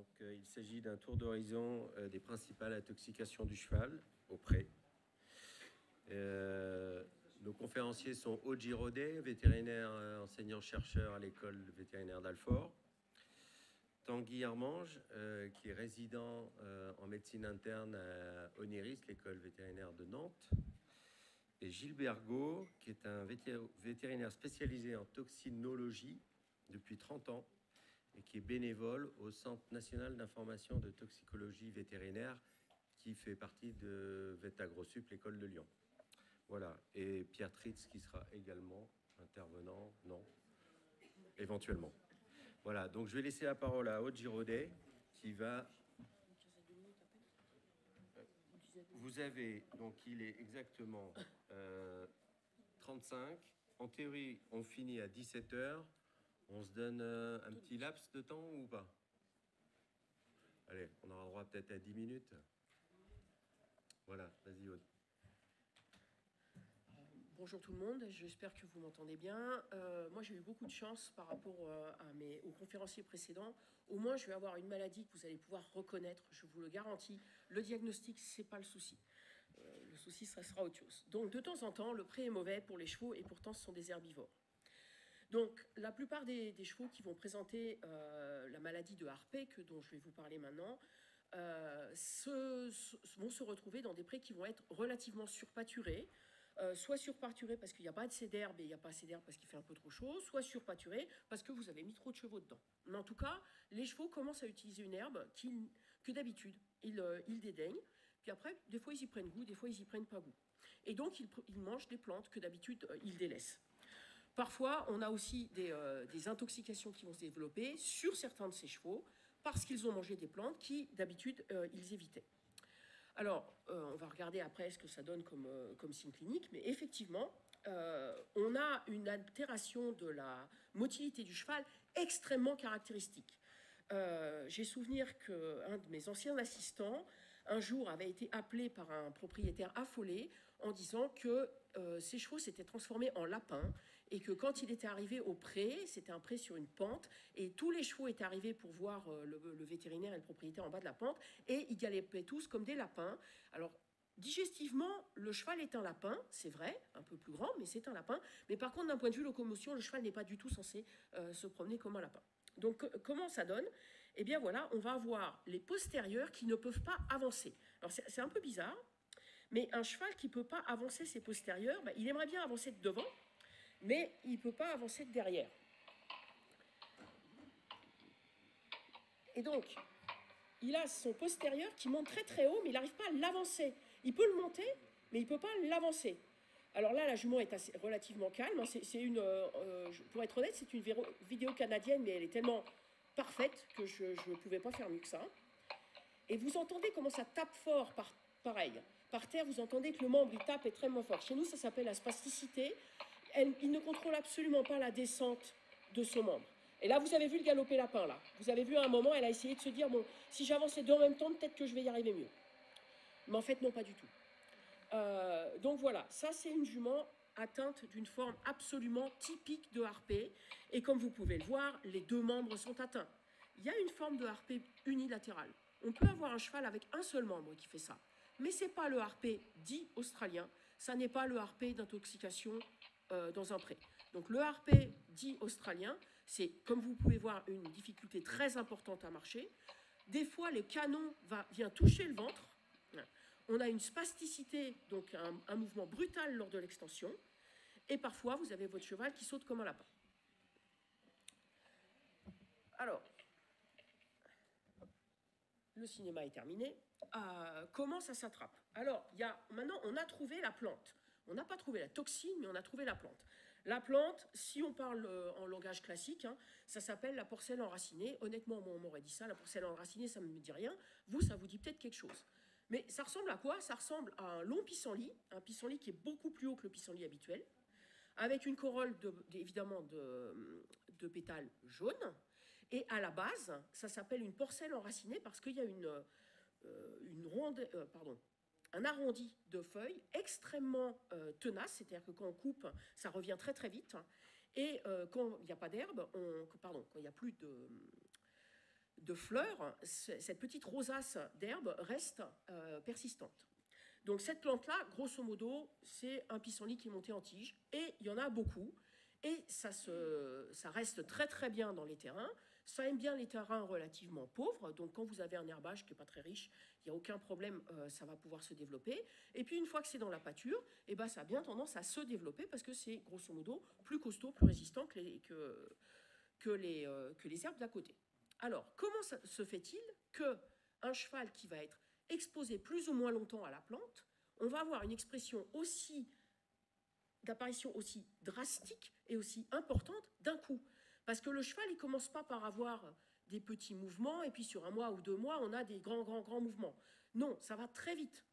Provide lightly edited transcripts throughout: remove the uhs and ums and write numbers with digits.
Donc, il s'agit d'un tour d'horizon des principales intoxications du cheval au pré. Nos conférenciers sont Oji Rodet, vétérinaire enseignant-chercheur à l'école vétérinaire d'Alfort. Tanguy Armange, qui est résident en médecine interne à Oniris, l'école vétérinaire de Nantes. Et Gilles Bergot, qui est un vétérinaire spécialisé en toxinologie depuis 30 ans et qui est bénévole au Centre national d'information de toxicologie vétérinaire qui fait partie de VetAgroSup, l'école de Lyon. Voilà. Et Pierre Tritz qui sera également intervenant, non, éventuellement. Voilà, donc je vais laisser la parole à Oji Rodet qui va... Vous avez, donc il est exactement 35. En théorie, on finit à 17 h. On se donne un petit laps de temps ou pas? Allez, on aura droit peut-être à 10 minutes. Voilà, vas-y Aude. Bonjour tout le monde, j'espère que vous m'entendez bien. Moi j'ai eu beaucoup de chance par rapport aux conférenciers précédents. Au moins je vais avoir une maladie que vous allez pouvoir reconnaître, je vous le garantis. Le diagnostic, c'est pas le souci. Le souci, ça sera autre chose. Donc de temps en temps, le pré est mauvais pour les chevaux et pourtant ce sont des herbivores. Donc la plupart des chevaux qui vont présenter la maladie de Harpé, dont je vais vous parler maintenant, vont se retrouver dans des prés qui vont être relativement surpâturés, soit surpâturé parce qu'il n'y a pas assez d'herbe et il n'y a pas assez d'herbe parce qu'il fait un peu trop chaud, soit surpâturé parce que vous avez mis trop de chevaux dedans. Mais en tout cas, les chevaux commencent à utiliser une herbe que d'habitude, ils dédaignent. Puis après, des fois, ils y prennent goût, des fois, ils n'y prennent pas goût. Et donc, ils mangent des plantes que d'habitude, ils délaissent. Parfois, on a aussi des intoxications qui vont se développer sur certains de ces chevaux parce qu'ils ont mangé des plantes qui, d'habitude, ils évitaient. Alors, on va regarder après ce que ça donne comme signe clinique, mais effectivement, on a une altération de la motilité du cheval extrêmement caractéristique. J'ai souvenir qu'un de mes anciens assistants, un jour, avait été appelé par un propriétaire affolé en disant que ses chevaux s'étaient transformés en lapins et que quand il était arrivé au pré, c'était un pré sur une pente, et tous les chevaux étaient arrivés pour voir le vétérinaire et le propriétaire en bas de la pente, et ils galopaient tous comme des lapins. Alors, digestivement, le cheval est un lapin, c'est vrai, un peu plus grand, mais c'est un lapin. Mais par contre, d'un point de vue locomotion, le cheval n'est pas du tout censé se promener comme un lapin. Donc, comment ça donne? Eh bien, voilà, on va avoir les postérieurs qui ne peuvent pas avancer. Alors, c'est un peu bizarre, mais un cheval qui ne peut pas avancer ses postérieurs, il aimerait bien avancer de devant, mais il ne peut pas avancer de derrière. Et donc, il a son postérieur qui monte très très haut, mais il n'arrive pas à l'avancer. Il peut le monter, mais il ne peut pas l'avancer. Alors là, la jument est relativement calme. Pour être honnête, c'est une vidéo canadienne, mais elle est tellement parfaite que je ne pouvais pas faire mieux que ça. Et vous entendez comment ça tape fort, pareil. Par terre, vous entendez que le membre, il tape extrêmement fort. Chez nous, ça s'appelle la spasticité. Il ne contrôle absolument pas la descente de son membre. Et là, vous avez vu le galopé lapin, là. Vous avez vu à un moment, elle a essayé de se dire, bon, si j'avance les deux en même temps, peut-être que je vais y arriver mieux. Mais en fait, non, pas du tout. Donc voilà, ça c'est une jument atteinte d'une forme absolument typique de harpée. Et comme vous pouvez le voir, les deux membres sont atteints. Il y a une forme de harpée unilatérale. On peut avoir un cheval avec un seul membre qui fait ça. Mais ce n'est pas le harpée dit australien, ça n'est pas le harpée d'intoxication dans un pré. Donc le harpée dit australien, c'est, comme vous pouvez voir, une difficulté très importante à marcher. Des fois, le canon vient toucher le ventre. On a une spasticité, donc un mouvement brutal lors de l'extension. Et parfois, vous avez votre cheval qui saute comme un lapin. Alors, le cinéma est terminé. Comment ça s'attrape? Alors, maintenant, on a trouvé la plante. On n'a pas trouvé la toxine, mais on a trouvé la plante. La plante, si on parle en langage classique, ça s'appelle la porcelle enracinée. Honnêtement, moi, on m'aurait dit ça, la porcelle enracinée, ça ne me dit rien. Vous, ça vous dit peut-être quelque chose. Mais ça ressemble à quoi? Ça ressemble à un long pissenlit, un pissenlit qui est beaucoup plus haut que le pissenlit habituel, avec une corolle, évidemment, de pétales jaunes. Et à la base, ça s'appelle une porcelle enracinée parce qu'il y a un arrondi de feuilles extrêmement tenace, c'est-à-dire que quand on coupe, ça revient très très vite. Et quand il n'y a pas d'herbe, quand il n'y a plus de fleurs, cette petite rosace d'herbe reste persistante. Donc cette plante-là, grosso modo, c'est un pissenlit qui est monté en tige, et il y en a beaucoup, et ça reste très très bien dans les terrains. Ça aime bien les terrains relativement pauvres, donc quand vous avez un herbage qui n'est pas très riche, il n'y a aucun problème, ça va pouvoir se développer. Et puis une fois que c'est dans la pâture, eh ben, ça a bien tendance à se développer parce que c'est grosso modo plus costaud, plus résistant que les herbes d'à côté. Alors, comment se fait-il qu'un cheval qui va être exposé plus ou moins longtemps à la plante, on va avoir une d'apparition aussi drastique et aussi importante d'un coup? Parce que le cheval, il ne commence pas par avoir des petits mouvements, et puis sur 1 mois ou 2 mois, on a des grands mouvements. Non, ça va très vite.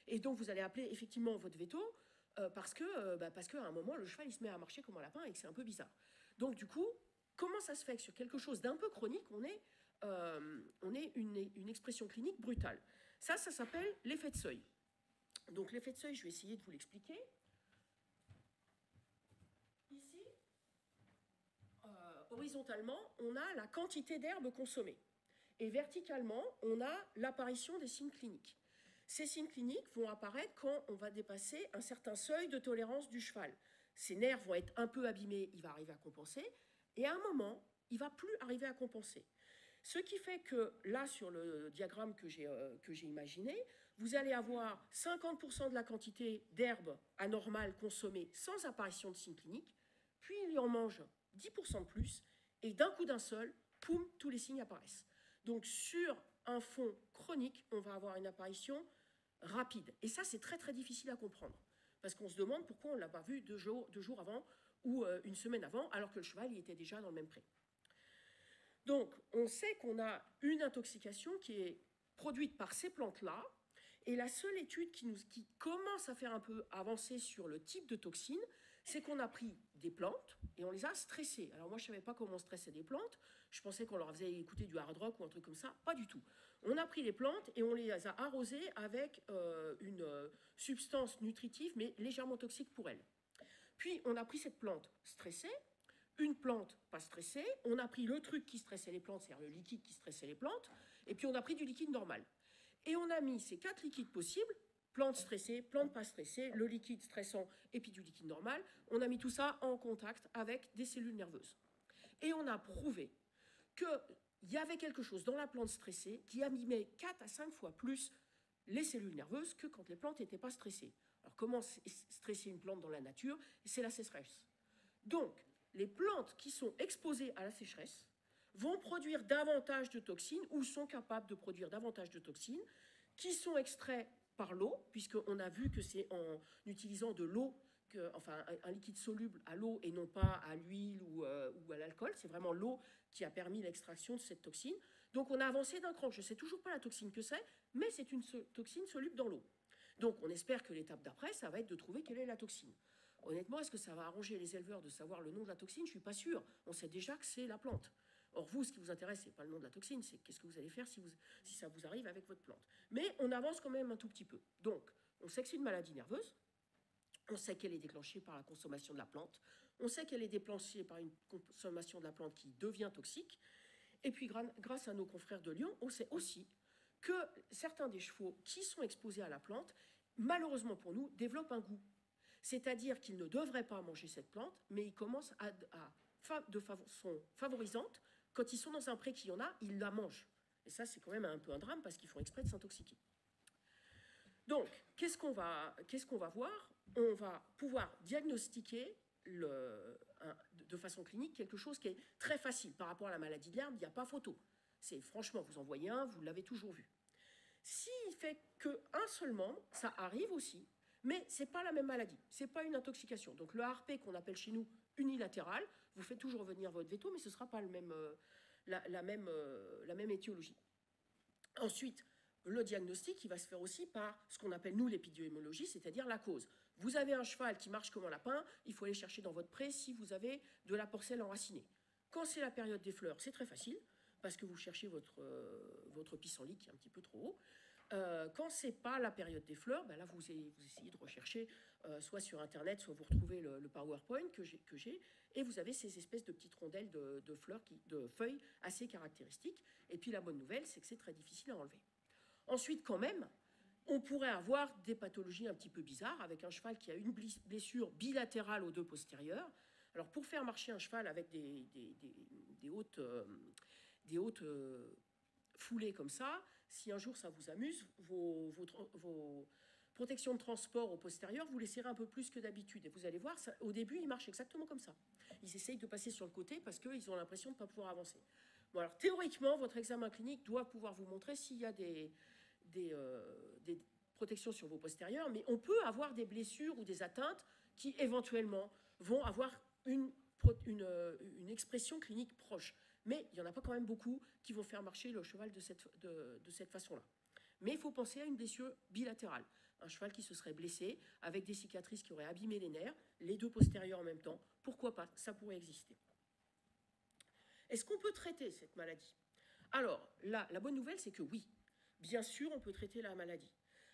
Et donc, vous allez appeler effectivement votre veto, parce qu'à un moment, le cheval, il se met à marcher comme un lapin, et que c'est un peu bizarre. Donc, du coup, comment ça se fait que sur quelque chose d'un peu chronique, on ait une expression clinique brutale? Ça s'appelle l'effet de seuil. Donc, l'effet de seuil, je vais essayer de vous l'expliquer. Ici, horizontalement, on a la quantité d'herbe consommée. Et verticalement, on a l'apparition des signes cliniques. Ces signes cliniques vont apparaître quand on va dépasser un certain seuil de tolérance du cheval. Ses nerfs vont être un peu abîmés, il va arriver à compenser, et à un moment, il ne va plus arriver à compenser. Ce qui fait que là, sur le diagramme que j'ai imaginé, vous allez avoir 50% de la quantité d'herbe anormale consommée sans apparition de signes cliniques, puis il y en mange 10% de plus, et d'un coup d'un seul, poum, tous les signes apparaissent. Donc sur un fond chronique, on va avoir une apparition rapide. Et ça, c'est très très difficile à comprendre, parce qu'on se demande pourquoi on ne l'a pas vu 2 jours avant ou 1 semaine avant, alors que le cheval il était déjà dans le même pré. Donc, on sait qu'on a une intoxication qui est produite par ces plantes-là, et la seule étude qui commence à faire un peu avancer sur le type de toxine, c'est qu'on a pris des plantes et on les a stressées. Alors moi, je ne savais pas comment stresser des plantes. Je pensais qu'on leur faisait écouter du hard rock ou un truc comme ça. Pas du tout. On a pris les plantes et on les a arrosées avec une substance nutritive, mais légèrement toxique pour elles. Puis, on a pris cette plante stressée, une plante pas stressée, on a pris le truc qui stressait les plantes, c'est-à-dire le liquide qui stressait les plantes, et puis on a pris du liquide normal. Et on a mis ces 4 liquides possibles, plante stressée, plante pas stressée, le liquide stressant et puis du liquide normal, on a mis tout ça en contact avec des cellules nerveuses. Et on a prouvé qu'il y avait quelque chose dans la plante stressée qui abîmait 4 à 5 fois plus les cellules nerveuses que quand les plantes n'étaient pas stressées. Alors comment stresser une plante dans la nature? C'est la sécheresse. Donc, les plantes qui sont exposées à la sécheresse vont produire davantage de toxines ou sont capables de produire davantage de toxines qui sont extraits par l'eau, puisqu'on a vu que c'est en utilisant de l'eau, enfin un liquide soluble à l'eau et non pas à l'huile ou à l'alcool. C'est vraiment l'eau qui a permis l'extraction de cette toxine. Donc on a avancé d'un cran. Je ne sais toujours pas la toxine que c'est, mais c'est une toxine soluble dans l'eau. Donc on espère que l'étape d'après, ça va être de trouver quelle est la toxine. Honnêtement, est-ce que ça va arranger les éleveurs de savoir le nom de la toxine? Je ne suis pas sûre. On sait déjà que c'est la plante. Or, vous, ce qui vous intéresse, ce n'est pas le nom de la toxine, c'est qu'est-ce que vous allez faire si ça vous arrive avec votre plante. Mais on avance quand même un tout petit peu. Donc, on sait que c'est une maladie nerveuse, on sait qu'elle est déclenchée par la consommation de la plante, on sait qu'elle est déclenchée par une consommation de la plante qui devient toxique, et puis grâce à nos confrères de Lyon, on sait aussi que certains des chevaux qui sont exposés à la plante, malheureusement pour nous, développent un goût. C'est-à-dire qu'ils ne devraient pas manger cette plante, mais ils commencent de façon favorisante. Quand ils sont dans un pré qui en a, ils la mangent. Et ça, c'est quand même un peu un drame parce qu'ils font exprès de s'intoxiquer. Donc, qu'est-ce qu'on va voir? On va pouvoir diagnostiquer de façon clinique quelque chose qui est très facile. Par rapport à la maladie de l'herbe, il n'y a pas photo. C'est franchement, vous en voyez un, vous l'avez toujours vu. S'il fait qu'un seul membre, ça arrive aussi, mais ce n'est pas la même maladie, ce n'est pas une intoxication. Donc le ARP qu'on appelle chez nous unilatéral, vous faites toujours venir votre veto, mais ce ne sera pas la même étiologie. Ensuite, le diagnostic, il va se faire aussi par ce qu'on appelle nous l'épidémiologie, c'est-à-dire la cause. Vous avez un cheval qui marche comme un lapin, il faut aller chercher dans votre pré si vous avez de la porcelle enracinée. Quand c'est la période des fleurs, c'est très facile, parce que vous cherchez votre pissenlit qui est un petit peu trop haut. Quand ce n'est pas la période des fleurs, ben là, vous essayez de rechercher soit sur Internet, soit vous retrouvez le PowerPoint que j'ai, et vous avez ces espèces de petites rondelles de fleurs, de feuilles assez caractéristiques. Et puis la bonne nouvelle, c'est que c'est très difficile à enlever. Ensuite, quand même, on pourrait avoir des pathologies un petit peu bizarres avec un cheval qui a une blessure bilatérale aux deux postérieurs. Alors, pour faire marcher un cheval avec des hautes foulées comme ça, si un jour ça vous amuse, vos protections de transport au postérieur, vous les serrez un peu plus que d'habitude. Et vous allez voir, ça, au début, ils marchent exactement comme ça. Ils essayent de passer sur le côté parce qu'ils ont l'impression de ne pas pouvoir avancer. Bon, alors, théoriquement, votre examen clinique doit pouvoir vous montrer s'il y a des protections sur vos postérieurs, mais on peut avoir des blessures ou des atteintes qui, éventuellement, vont avoir une expression clinique proche. Mais il n'y en a pas quand même beaucoup qui vont faire marcher le cheval de cette façon-là. Mais il faut penser à une blessure bilatérale. Un cheval qui se serait blessé avec des cicatrices qui auraient abîmé les nerfs, les deux postérieurs en même temps, pourquoi pas? Ça pourrait exister. Est-ce qu'on peut traiter cette maladie? Alors, là, la bonne nouvelle, c'est que oui, bien sûr, on peut traiter la maladie.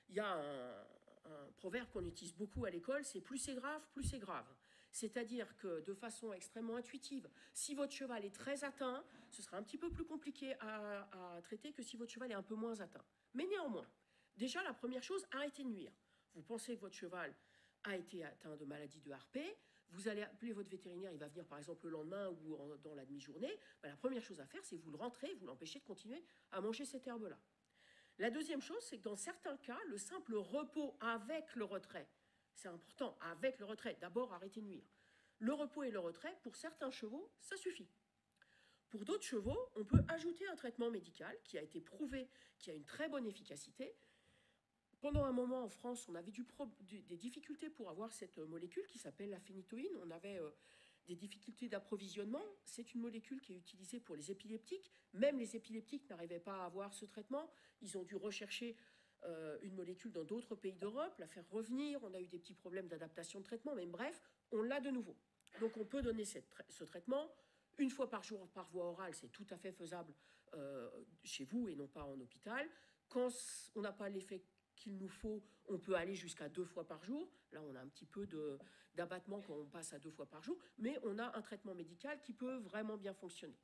Il y a un proverbe qu'on utilise beaucoup à l'école, c'est plus c'est grave, plus c'est grave. C'est-à-dire que de façon extrêmement intuitive, si votre cheval est très atteint, ce sera un petit peu plus compliqué à traiter que si votre cheval est un peu moins atteint. Mais néanmoins, déjà la première chose, arrêtez de nuire. Vous pensez que votre cheval a été atteint de maladie de Harpée, vous allez appeler votre vétérinaire, il va venir par exemple le lendemain ou dans la demi-journée, ben, la première chose à faire, c'est vous le rentrer, vous l'empêchez de continuer à manger cette herbe-là. La deuxième chose, c'est que dans certains cas, le simple repos avec le retrait, c'est important, avec le retrait, d'abord arrêtez de nuire. Le repos et le retrait, pour certains chevaux, ça suffit. Pour d'autres chevaux, on peut ajouter un traitement médical qui a été prouvé, qui a une très bonne efficacité. Pendant un moment en France, on avait des difficultés pour avoir cette molécule qui s'appelle la phénitoïne. On avait des difficultés d'approvisionnement. C'est une molécule qui est utilisée pour les épileptiques. Même les épileptiques n'arrivaient pas à avoir ce traitement. Ils ont dû rechercher une molécule dans d'autres pays d'Europe, la faire revenir. On a eu des petits problèmes d'adaptation de traitement, mais bref, on l'a de nouveau. Donc on peut donner ce traitement une fois par jour par voie orale. C'est tout à fait faisable chez vous et non pas en hôpital. Quand on n'a pas l'effet qu'il nous faut, on peut aller jusqu'à 2 fois par jour. Là, on a un petit peu d'abattement quand on passe à 2 fois par jour, mais on a un traitement médical qui peut vraiment bien fonctionner.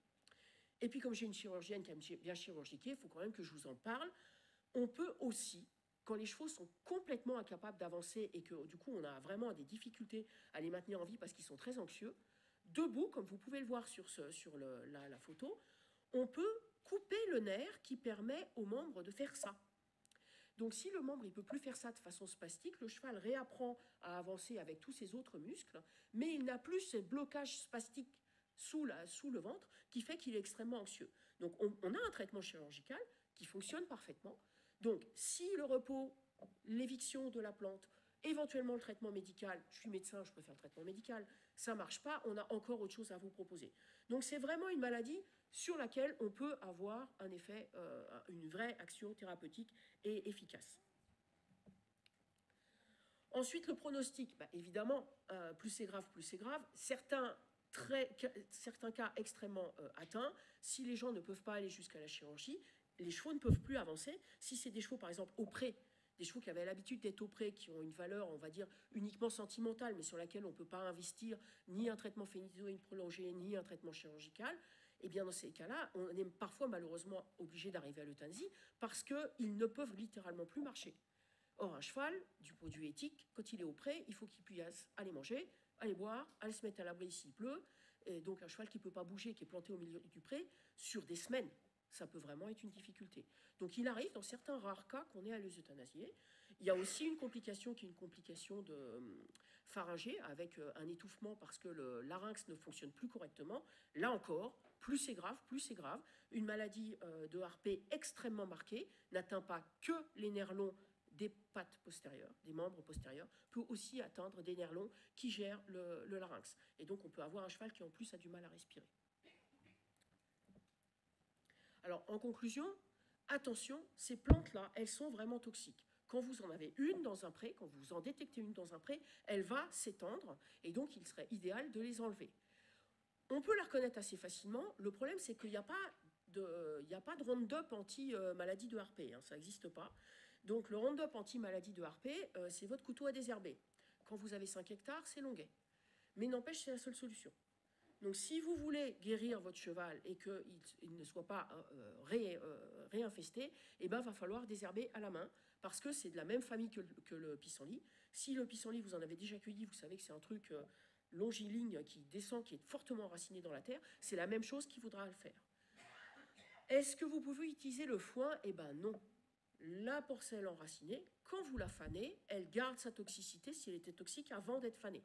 Et puis, comme j'ai une chirurgienne qui aime bien chirurgiquer, il faut quand même que je vous en parle. On peut aussi, quand les chevaux sont complètement incapables d'avancer et que du coup, on a vraiment des difficultés à les maintenir en vie parce qu'ils sont très anxieux, debout, comme vous pouvez le voir sur la photo, on peut couper le nerf qui permet aux membres de faire ça. Donc si le membre ne peut plus faire ça de façon spastique, le cheval réapprend à avancer avec tous ses autres muscles, mais il n'a plus ce blocage spastique sous le ventre qui fait qu'il est extrêmement anxieux. Donc on a un traitement chirurgical qui fonctionne parfaitement. Donc si le repos, l'éviction de la plante, éventuellement le traitement médical, je suis médecin, je peux faire le traitement médical, ça ne marche pas, on a encore autre chose à vous proposer. Donc c'est vraiment une maladie sur laquelle on peut avoir un effet, une vraie action thérapeutique et efficace. Ensuite, le pronostic, bah, évidemment, plus c'est grave, plus c'est grave. Certains cas extrêmement atteints, si les gens ne peuvent pas aller jusqu'à la chirurgie, les chevaux ne peuvent plus avancer. Si c'est des chevaux, par exemple, au pré, des chevaux qui avaient l'habitude d'être au pré, qui ont une valeur, on va dire, uniquement sentimentale, mais sur laquelle on ne peut pas investir ni un traitement phénitoïne prolongé, ni un traitement chirurgical, eh bien dans ces cas-là, on est parfois malheureusement obligé d'arriver à l'euthanasie parce qu'ils ne peuvent littéralement plus marcher. Or, un cheval, du point de vue éthique, quand il est au pré, il faut qu'il puisse aller manger, aller boire, aller se mettre à l'abri s'il pleut. Et donc un cheval qui ne peut pas bouger, qui est planté au milieu du pré, sur des semaines, ça peut vraiment être une difficulté. Donc il arrive dans certains rares cas qu'on ait à les euthanasier. Il y a aussi une complication qui est une complication de pharyngée avec un étouffement parce que le larynx ne fonctionne plus correctement. Là encore, plus c'est grave, plus c'est grave. Une maladie de Harpée extrêmement marquée n'atteint pas que les nerfs longs des pattes postérieures, des membres postérieurs, peut aussi atteindre des nerfs longs qui gèrent le larynx. Et donc on peut avoir un cheval qui en plus a du mal à respirer. Alors en conclusion, attention, ces plantes-là, elles sont vraiment toxiques. Quand vous en avez une dans un pré, quand vous en détectez une dans un pré, elle va s'étendre et donc il serait idéal de les enlever. On peut la reconnaître assez facilement. Le problème, c'est qu'il n'y a pas de Roundup anti-maladie de Harpée, hein, ça n'existe pas. Donc le Roundup anti-maladie de harpée, c'est votre couteau à désherber. Quand vous avez 5 hectares, c'est longuet. Mais n'empêche, c'est la seule solution. Donc si vous voulez guérir votre cheval et qu'il ne soit pas réinfesté, eh ben, va falloir désherber à la main, parce que c'est de la même famille que le pissenlit. Si le pissenlit, vous en avez déjà cueilli, vous savez que c'est un truc longiligne qui descend, qui est fortement enraciné dans la terre, c'est la même chose qu'il faudra le faire. Est-ce que vous pouvez utiliser le foin? Eh bien non. La porcelle enracinée, quand vous la fanez, elle garde sa toxicité si elle était toxique avant d'être fanée.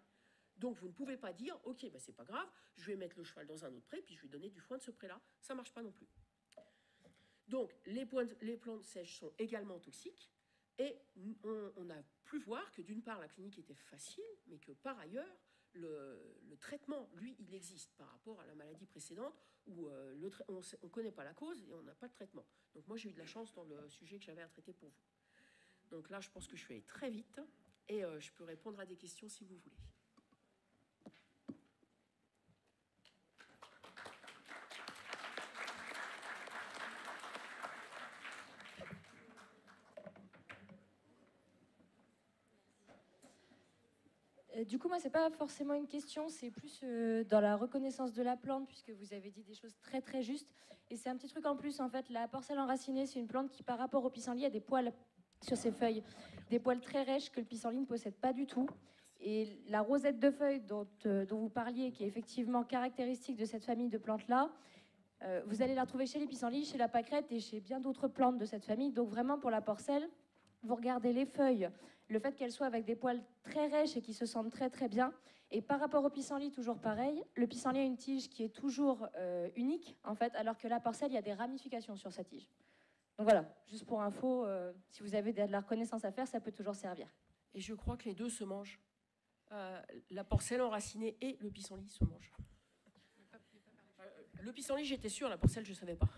Donc vous ne pouvez pas dire, ok, ben c'est pas grave, je vais mettre le cheval dans un autre pré, puis je vais donner du foin de ce pré-là. Ça ne marche pas non plus. Donc les plantes sèches sont également toxiques, et on a pu voir que d'une part la clinique était facile, mais que par ailleurs, le traitement, lui, il existe par rapport à la maladie précédente où on ne connaît pas la cause et on n'a pas de traitement. Donc moi, j'ai eu de la chance dans le sujet que j'avais à traiter pour vous. Donc là, je pense que je vais aller très vite et je peux répondre à des questions si vous voulez. Du coup, moi, c'est pas forcément une question, c'est plus dans la reconnaissance de la plante, puisque vous avez dit des choses très très justes. Et c'est un petit truc en plus, en fait, la porcelle enracinée, c'est une plante qui, par rapport au pissenlit, a des poils sur ses feuilles, des poils très rêches que le pissenlit ne possède pas du tout. Et la rosette de feuilles dont vous parliez, qui est effectivement caractéristique de cette famille de plantes-là, vous allez la retrouver chez les pissenlits, chez la pâquerette et chez bien d'autres plantes de cette famille. Donc vraiment, pour la porcelle, vous regardez les feuilles, le fait qu'elles soient avec des poils très rêches et qui se sentent très très bien. Et par rapport au pissenlit, toujours pareil, le pissenlit a une tige qui est toujours unique, en fait, alors que la porcelle, il y a des ramifications sur sa tige. Donc voilà, juste pour info, si vous avez de la reconnaissance à faire, ça peut toujours servir. Et je crois que les deux se mangent. La porcelle enracinée et le pissenlit se mangent. Le pissenlit, j'étais sûre, la porcelle, je ne savais pas.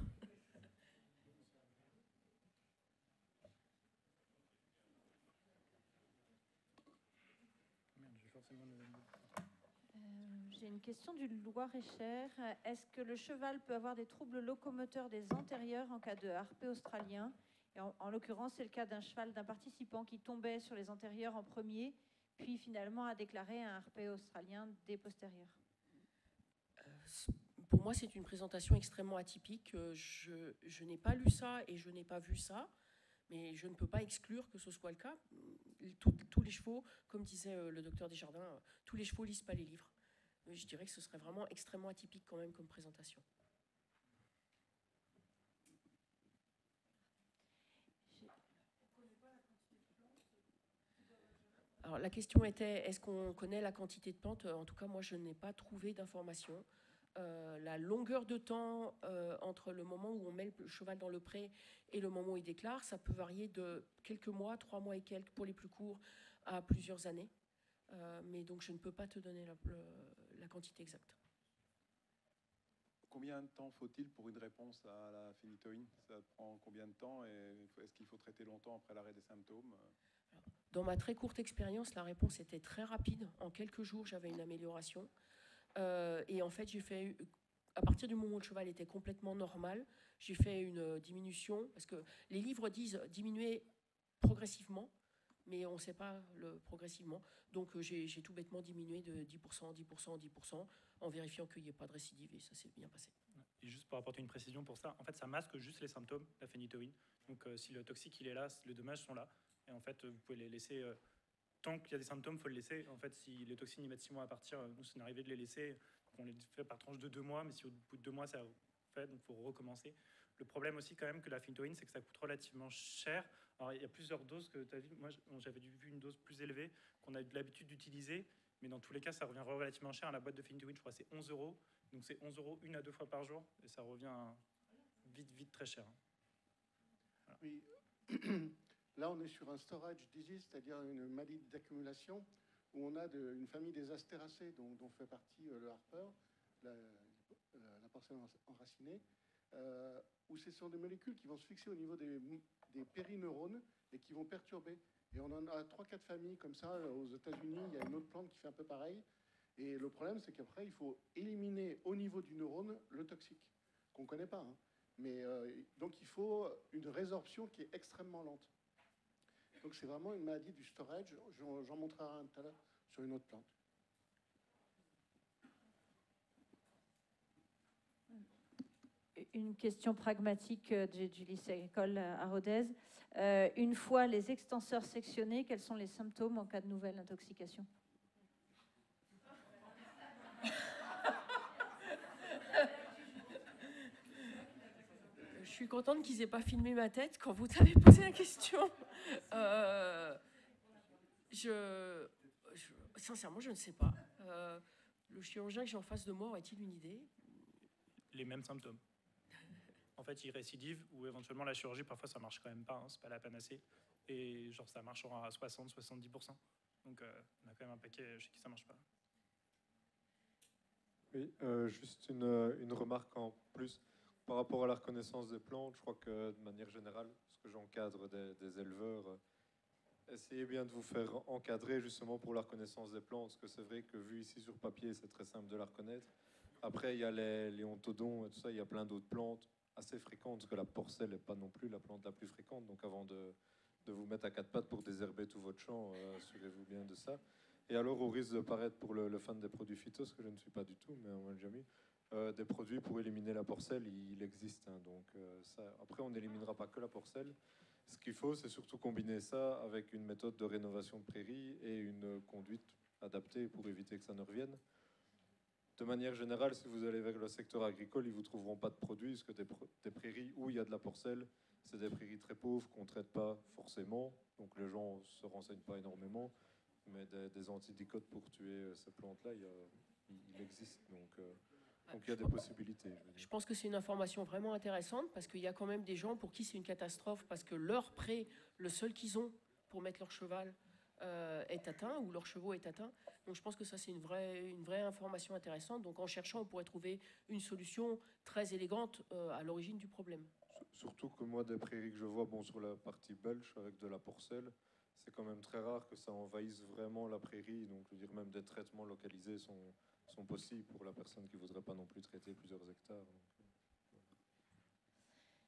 J'ai une question du Loir-et-Cher. Est-ce que le cheval peut avoir des troubles locomoteurs des antérieurs en cas de harpée australien? Et en l'occurrence, c'est le cas d'un cheval d'un participant qui tombait sur les antérieurs en premier, puis finalement a déclaré un harpée australien des postérieurs. Pour moi, c'est une présentation extrêmement atypique. Je n'ai pas lu ça et je n'ai pas vu ça, mais je ne peux pas exclure que ce soit le cas. Tous les chevaux, comme disait le docteur Desjardins, tous les chevaux ne lisent pas les livres. Je dirais que ce serait vraiment extrêmement atypique quand même comme présentation. Alors la question était, est-ce qu'on connaît la quantité de plantes? En tout cas, moi, je n'ai pas trouvé d'informations. La longueur de temps entre le moment où on met le cheval dans le pré et le moment où il déclare, ça peut varier de quelques mois, 3 mois et quelques pour les plus courts, à plusieurs années. Mais donc je ne peux pas te donner la quantité exacte. Combien de temps faut-il pour une réponse à la phénitoïne? Ça prend combien de temps et est-ce qu'il faut traiter longtemps après l'arrêt des symptômes? Dans ma très courte expérience, la réponse était très rapide. En quelques jours, j'avais une amélioration. Et en fait, j'ai fait, à partir du moment où le cheval était complètement normal, j'ai fait une diminution, parce que les livres disent diminuer progressivement, mais on ne sait pas le progressivement. Donc j'ai tout bêtement diminué de 10%, 10%, 10%, en vérifiant qu'il n'y ait pas de récidive, et ça s'est bien passé. Et juste pour apporter une précision pour ça, en fait, ça masque juste les symptômes, la phénitoïne. Donc si le toxique il est là, les dommages sont là. Et en fait, vous pouvez les laisser... tant qu'il y a des symptômes, il faut le laisser. En fait, si les toxines ils mettent 6 mois à partir, nous, c'est arrivé de les laisser. On les fait par tranche de 2 mois, mais si au bout de 2 mois, ça fait, donc il faut recommencer. Le problème aussi, quand même, que la phénitoïne, c'est que ça coûte relativement cher. Alors, il y a plusieurs doses que tu as vues. Moi, j'avais vu une dose plus élevée qu'on a eu l'habitude d'utiliser, mais dans tous les cas, ça revient relativement cher. La boîte de phénitoïne, je crois, c'est 11 €. Donc, c'est 11 € 1 à 2 fois par jour, et ça revient vite très cher. Voilà. Oui. Là, on est sur un storage disease, c'est-à-dire une maladie d'accumulation, où on a une famille des astéracées, dont fait partie le harper, la porcelle enracinée, où ce sont des molécules qui vont se fixer au niveau des périneurones et qui vont perturber. Et on en a 3-4 familles comme ça aux États-Unis. Il y a une autre plante qui fait un peu pareil. Et le problème, c'est qu'après, il faut éliminer au niveau du neurone le toxique, qu'on ne connaît pas. Hein. Mais donc, il faut une résorption qui est extrêmement lente. Donc c'est vraiment une maladie du storage. J'en montrerai un tout à l'heure sur une autre plante. Une question pragmatique du lycée agricole à Rodez. Une fois les extenseurs sectionnés, quels sont les symptômes en cas de nouvelle intoxication? Je suis contente qu'ils n'aient pas filmé ma tête quand vous avez posé la question. Sincèrement, je ne sais pas. Le chirurgien que j'ai en face de moi aurait-il une idée? Les mêmes symptômes. En fait, ils récidivent ou éventuellement la chirurgie, parfois ça marche quand même pas, hein, c'est pas la panacée. Et genre ça marche à 60-70%. Donc on a quand même un paquet chez qui ça marche pas. Oui, juste une remarque en plus par rapport à la reconnaissance des plantes. Je crois que de manière générale, parce que j'encadre des éleveurs, essayez bien de vous faire encadrer justement pour la reconnaissance des plantes, parce que c'est vrai que vu ici sur papier, c'est très simple de la reconnaître. Après, il y a les ontodons et tout ça, il y a plein d'autres plantes assez fréquentes, parce que la porcelle n'est pas non plus la plante la plus fréquente. Donc avant de vous mettre à quatre pattes pour désherber tout votre champ, assurez-vous bien de ça. Et alors, au risque de paraître pour le fan des produits phytos, ce que je ne suis pas du tout, mais on m'a déjà mis, des produits pour éliminer la porcelle, il existe. Hein, donc, ça, après, on n'éliminera pas que la porcelle. Ce qu'il faut, c'est surtout combiner ça avec une méthode de rénovation de prairies et une conduite adaptée pour éviter que ça ne revienne. De manière générale, si vous allez vers le secteur agricole, ils ne vous trouveront pas de produits, parce que des prairies où il y a de la porcelle, c'est des prairies très pauvres qu'on ne traite pas forcément. Donc, les gens ne se renseignent pas énormément. Mais des antidicotes pour tuer ces plantes-là, il existe. Donc il y a des possibilités. Je pense que c'est une information vraiment intéressante parce qu'il y a quand même des gens pour qui c'est une catastrophe parce que leur pré, le seul qu'ils ont pour mettre leur cheval est atteint ou leur chevaux est atteint. Donc je pense que ça c'est une vraie information intéressante. Donc en cherchant, on pourrait trouver une solution très élégante à l'origine du problème. Surtout que moi, des prairies que je vois sur la partie belge avec de la porcelle, c'est quand même très rare que ça envahisse vraiment la prairie. Donc, je veux dire, même des traitements localisés sont possibles pour la personne qui ne voudrait pas non plus traiter plusieurs hectares. Donc,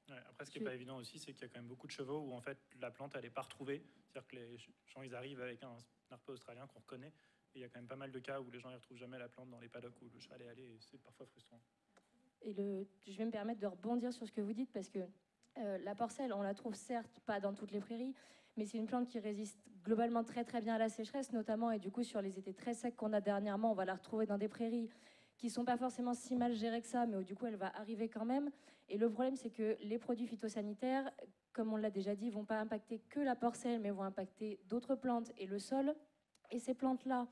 ouais, après, ce qui n'est pas évident aussi, c'est qu'il y a quand même beaucoup de chevaux où en fait la plante elle n'est pas retrouvée. C'est-à-dire que les gens ils arrivent avec un harpeux australien qu'on reconnaît. Et il y a quand même pas mal de cas où les gens ne retrouvent jamais la plante dans les paddocks où le cheval est allé. Et c'est parfois frustrant. Et je vais me permettre de rebondir sur ce que vous dites parce que la porcelle, on la trouve certes pas dans toutes les prairies, mais c'est une plante qui résiste globalement très très bien à la sécheresse notamment, et du coup sur les étés très secs qu'on a dernièrement, on va la retrouver dans des prairies qui sont pas forcément si mal gérées que ça, mais où du coup elle va arriver quand même. Et le problème c'est que les produits phytosanitaires, comme on l'a déjà dit, vont pas impacter que la porcelle, mais vont impacter d'autres plantes et le sol. Et ces plantes-là,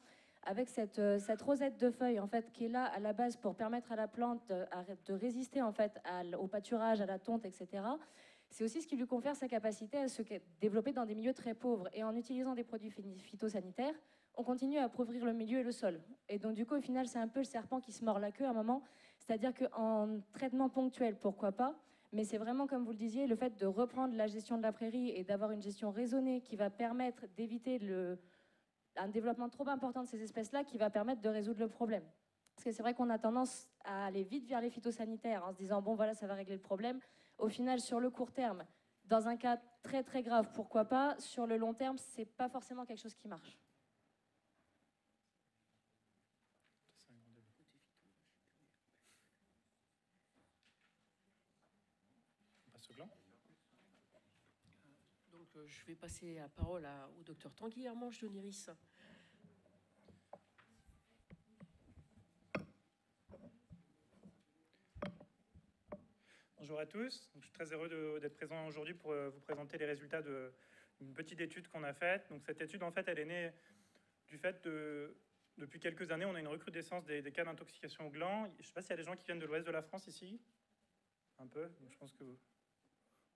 avec cette rosette de feuilles en fait qui est là à la base pour permettre à la plante de résister en fait au pâturage, à la tonte, etc. C'est aussi ce qui lui confère sa capacité à se développer dans des milieux très pauvres. Et en utilisant des produits phytosanitaires, on continue à appauvrir le milieu et le sol. Et donc du coup, au final, c'est un peu le serpent qui se mord la queue à un moment. C'est-à-dire qu'en traitement ponctuel, pourquoi pas, mais c'est vraiment, comme vous le disiez, le fait de reprendre la gestion de la prairie et d'avoir une gestion raisonnée qui va permettre d'éviter un développement trop important de ces espèces-là qui va permettre de résoudre le problème. Parce que c'est vrai qu'on a tendance à aller vite vers les phytosanitaires en se disant, bon voilà, ça va régler le problème. Au final, sur le court terme, dans un cas très très grave, pourquoi pas. Sur le long terme, c'est pas forcément quelque chose qui marche. On passe au gland. Donc je vais passer la parole au docteur Tanguy Hermange de Niris. Bonjour à tous, je suis très heureux d'être présent aujourd'hui pour vous présenter les résultats d'une petite étude qu'on a faite. Donc cette étude, en fait, elle est née du fait depuis quelques années, on a une recrudescence des cas d'intoxication au gland. Je ne sais pas s'il y a des gens qui viennent de l'ouest de la France ici. Un peu, donc je pense que...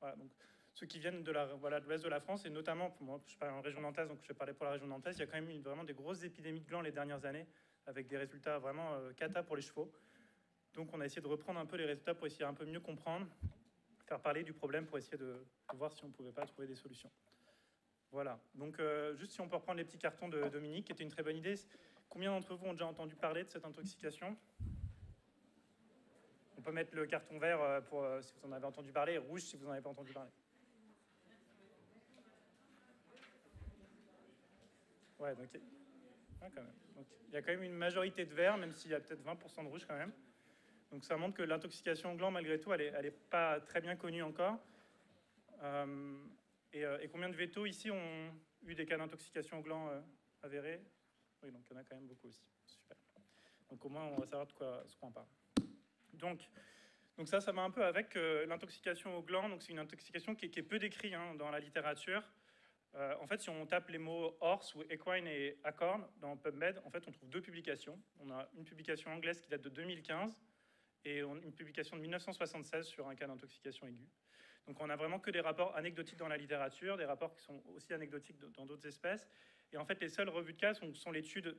Voilà, donc ceux qui viennent de l'ouest de la France, et notamment, moi je suis pas en région nantaise, donc je vais parler pour la région nantaise, il y a quand même eu vraiment des grosses épidémies de gland les dernières années, avec des résultats vraiment cata pour les chevaux. Donc on a essayé de reprendre un peu les résultats pour essayer un peu mieux comprendre, faire parler du problème pour essayer de voir si on ne pouvait pas trouver des solutions. Voilà, donc juste si on peut reprendre les petits cartons de Dominique, qui était une très bonne idée. Combien d'entre vous ont déjà entendu parler de cette intoxication? On peut mettre le carton vert si vous en avez entendu parler, et rouge si vous n'en avez pas entendu parler. Ouais, donc, ouais, quand même. Donc, il y a quand même une majorité de vert, même s'il y a peut-être 20% de rouge quand même. Donc ça montre que l'intoxication au gland, malgré tout, elle est pas très bien connue encore. Et combien de vétos ici ont eu des cas d'intoxication au gland avérés? Oui, donc il y en a quand même beaucoup aussi. Super. Donc au moins, on va savoir de quoi on parle. Donc ça va un peu avec l'intoxication au gland. Donc c'est une intoxication qui est peu décrite dans la littérature. En fait, si on tape les mots horse ou equine et acorn dans PubMed, en fait, on trouve deux publications. On a une publication anglaise qui date de 2015 et une publication de 1976 sur un cas d'intoxication aiguë. Donc on n'a vraiment que des rapports anecdotiques dans la littérature, des rapports qui sont aussi anecdotiques dans d'autres espèces. Et en fait, les seules revues de cas sont l'étude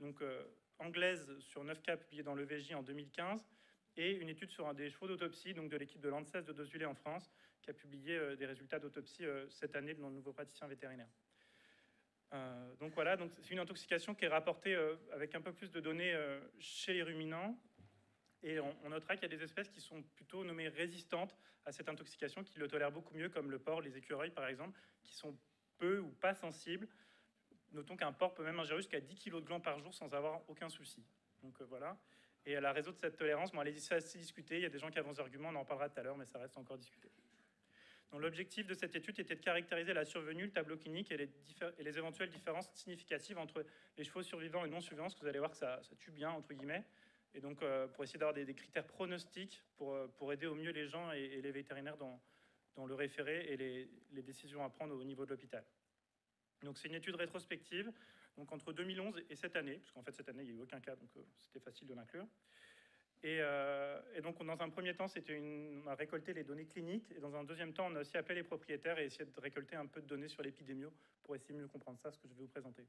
anglaise sur 9 cas publiés dans l'EVJ en 2015 et une étude sur des chevaux d'autopsie, donc de l'équipe de l'ANSES de Dosvillers en France, qui a publié des résultats d'autopsie cette année dans le nouveau praticien vétérinaire. Donc voilà, donc c'est une intoxication qui est rapportée avec un peu plus de données chez les ruminants. Et on notera qu'il y a des espèces qui sont plutôt nommées résistantes à cette intoxication, qui le tolèrent beaucoup mieux, comme le porc, les écureuils par exemple, qui sont peu ou pas sensibles. Notons qu'un porc peut même ingérer jusqu'à 10 kg de gland par jour sans avoir aucun souci. Donc voilà. Et la raison de cette tolérance, elle est assez discutée. Il y a des gens qui avancent des arguments, on en parlera tout à l'heure, mais ça reste encore discuté. Donc l'objectif de cette étude était de caractériser la survenue, le tableau clinique et les éventuelles différences significatives entre les chevaux survivants et non survivants, parce que vous allez voir que ça tue bien, entre guillemets. Et donc, pour essayer d'avoir des critères pronostiques pour aider au mieux les gens et les vétérinaires dans le référé et les décisions à prendre au niveau de l'hôpital. Donc, c'est une étude rétrospective, donc entre 2011 et cette année, parce qu'en fait, cette année, il n'y a eu aucun cas, donc c'était facile de l'inclure. Et donc, dans un premier temps, on a récolté les données cliniques, et dans un deuxième temps, on a aussi appelé les propriétaires et essayé de récolter un peu de données sur l'épidémio pour essayer de mieux comprendre ça, ce que je vais vous présenter.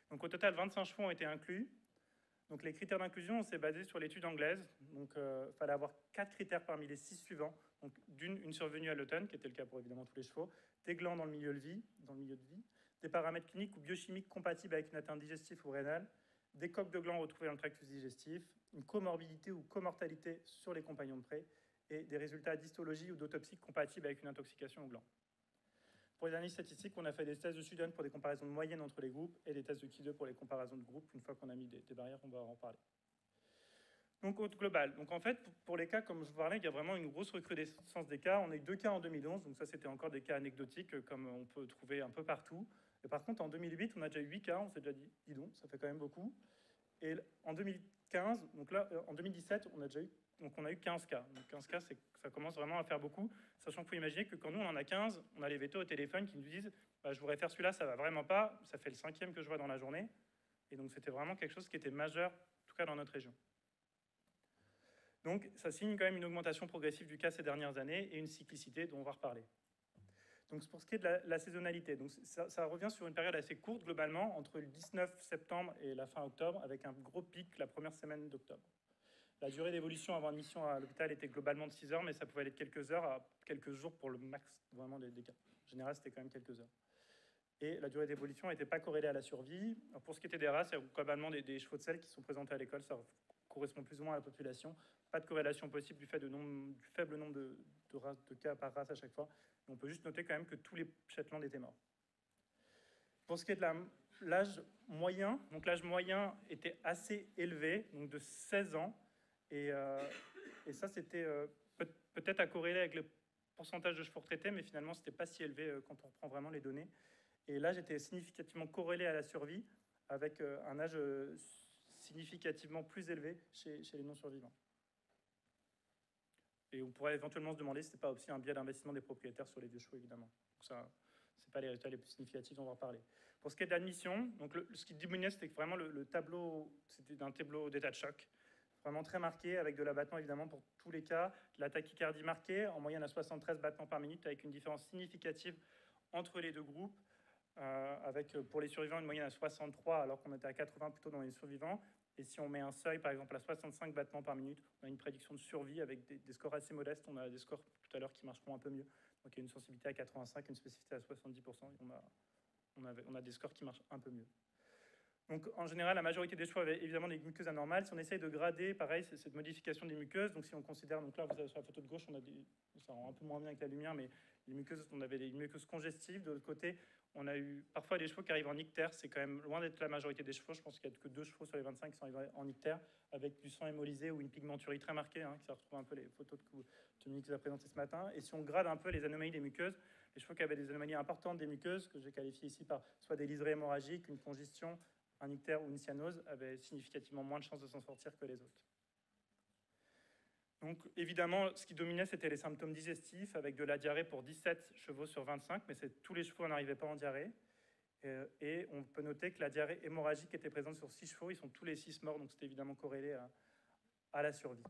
Donc, au total, 25 chevaux ont été inclus. Donc les critères d'inclusion, on s'est basé sur l'étude anglaise. Donc il fallait avoir 4 critères parmi les 6 suivants. Donc une survenue à l'automne, qui était le cas pour évidemment tous les chevaux, des glands dans le milieu de vie, des paramètres cliniques ou biochimiques compatibles avec une atteinte digestive ou rénale, des coques de glands retrouvées dans le tractus digestif, une comorbidité ou comortalité sur les compagnons de pré, et des résultats d'histologie ou d'autopsie compatibles avec une intoxication au gland. Pour les analyses statistiques, on a fait des tests de Sudden pour des comparaisons de moyenne entre les groupes et des tests de Q2 pour les comparaisons de groupes. Une fois qu'on a mis des barrières, on va en parler. Donc, au global. Donc, en fait, pour les cas, comme je vous parlais, il y a vraiment une grosse recrudescence des cas. On a eu 2 cas en 2011, donc ça, c'était encore des cas anecdotiques, comme on peut trouver un peu partout. Et par contre, en 2008, on a déjà eu 8 cas, on s'est déjà dit, dis donc, ça fait quand même beaucoup. Et en 2015, donc là, en 2017, on a eu 15 cas. Donc 15 cas, ça commence vraiment à faire beaucoup, sachant qu'il faut imaginer que quand nous, on en a 15, on a les vétos au téléphone qui nous disent bah, « je voudrais faire celui-là, ça va vraiment pas, ça fait le 5e que je vois dans la journée ». Et donc, c'était vraiment quelque chose qui était majeur, en tout cas dans notre région. Donc, ça signe quand même une augmentation progressive du cas ces dernières années et une cyclicité dont on va reparler. Donc, pour ce qui est de la saisonnalité, donc ça revient sur une période assez courte globalement, entre le 19 septembre et la fin octobre, avec un gros pic la première semaine d'octobre. La durée d'évolution avant admission à l'hôpital était globalement de 6 heures, mais ça pouvait aller de quelques heures à quelques jours pour le max vraiment des cas. En général, c'était quand même quelques heures. Et la durée d'évolution n'était pas corrélée à la survie. Alors, pour ce qui était des races, il y a globalement des chevaux de selle qui sont présentés à l'école, ça correspond plus ou moins à la population. Pas de corrélation possible du fait du faible nombre de cas par race à chaque fois. Mais on peut juste noter quand même que tous les Shetland étaient morts. Pour ce qui est de l'âge moyen, donc l'âge moyen était assez élevé, donc de 16 ans. Et ça, c'était peut-être à corréler avec le pourcentage de chevaux retraités, mais finalement, ce n'était pas si élevé quand on reprend vraiment les données. Et l'âge était significativement corrélé à la survie, avec un âge significativement plus élevé chez les non-survivants. Et on pourrait éventuellement se demander si ce n'est pas aussi un biais d'investissement des propriétaires sur les vieux chevaux, évidemment. Donc ça, ce n'est pas les résultats les plus significatifs, on va en reparler. Pour ce qui est de l'admission, donc ce qui dominait, c'était vraiment le tableau, c'était un tableau d'état de choc, vraiment très marqué, avec de l'abattement évidemment pour tous les cas, de la tachycardie marquée, en moyenne à 73 battements par minute, avec une différence significative entre les deux groupes, avec pour les survivants une moyenne à 63, alors qu'on était à 80 plutôt dans les survivants. Et si on met un seuil, par exemple, à 65 battements par minute, on a une prédiction de survie avec des scores assez modestes. On a des scores tout à l'heure qui marcheront un peu mieux. Donc il y a une sensibilité à 85, une spécificité à 70%. On a des scores qui marchent un peu mieux. Donc en général, la majorité des chevaux avaient évidemment des muqueuses anormales. Si on essaye de grader, pareil, c'est cette modification des muqueuses. Donc si on considère, donc là, vous avez sur la photo de gauche, ça rend un peu moins bien avec la lumière, mais les muqueuses, on avait des muqueuses congestives. De l'autre côté, on a eu parfois des chevaux qui arrivent en ictère. C'est quand même loin d'être la majorité des chevaux. Je pense qu'il n'y a que 2 chevaux sur les 25 qui sont arrivés en ictère, avec du sang hémolysé ou une pigmenturie très marquée, hein, qui se retrouve un peu les photos que Dominique vous a présentées ce matin. Et si on grade un peu les anomalies des muqueuses, les chevaux qui avaient des anomalies importantes des muqueuses, que j'ai qualifiées ici par soit des liserés hémorragiques, une congestion, un ictère ou une cyanose, avaient significativement moins de chances de s'en sortir que les autres. Donc évidemment, ce qui dominait, c'était les symptômes digestifs, avec de la diarrhée pour 17 chevaux sur 25, mais tous les chevaux n'arrivaient pas en diarrhée. Et on peut noter que la diarrhée hémorragique était présente sur 6 chevaux, ils sont tous les 6 morts, donc c'était évidemment corrélé à la survie.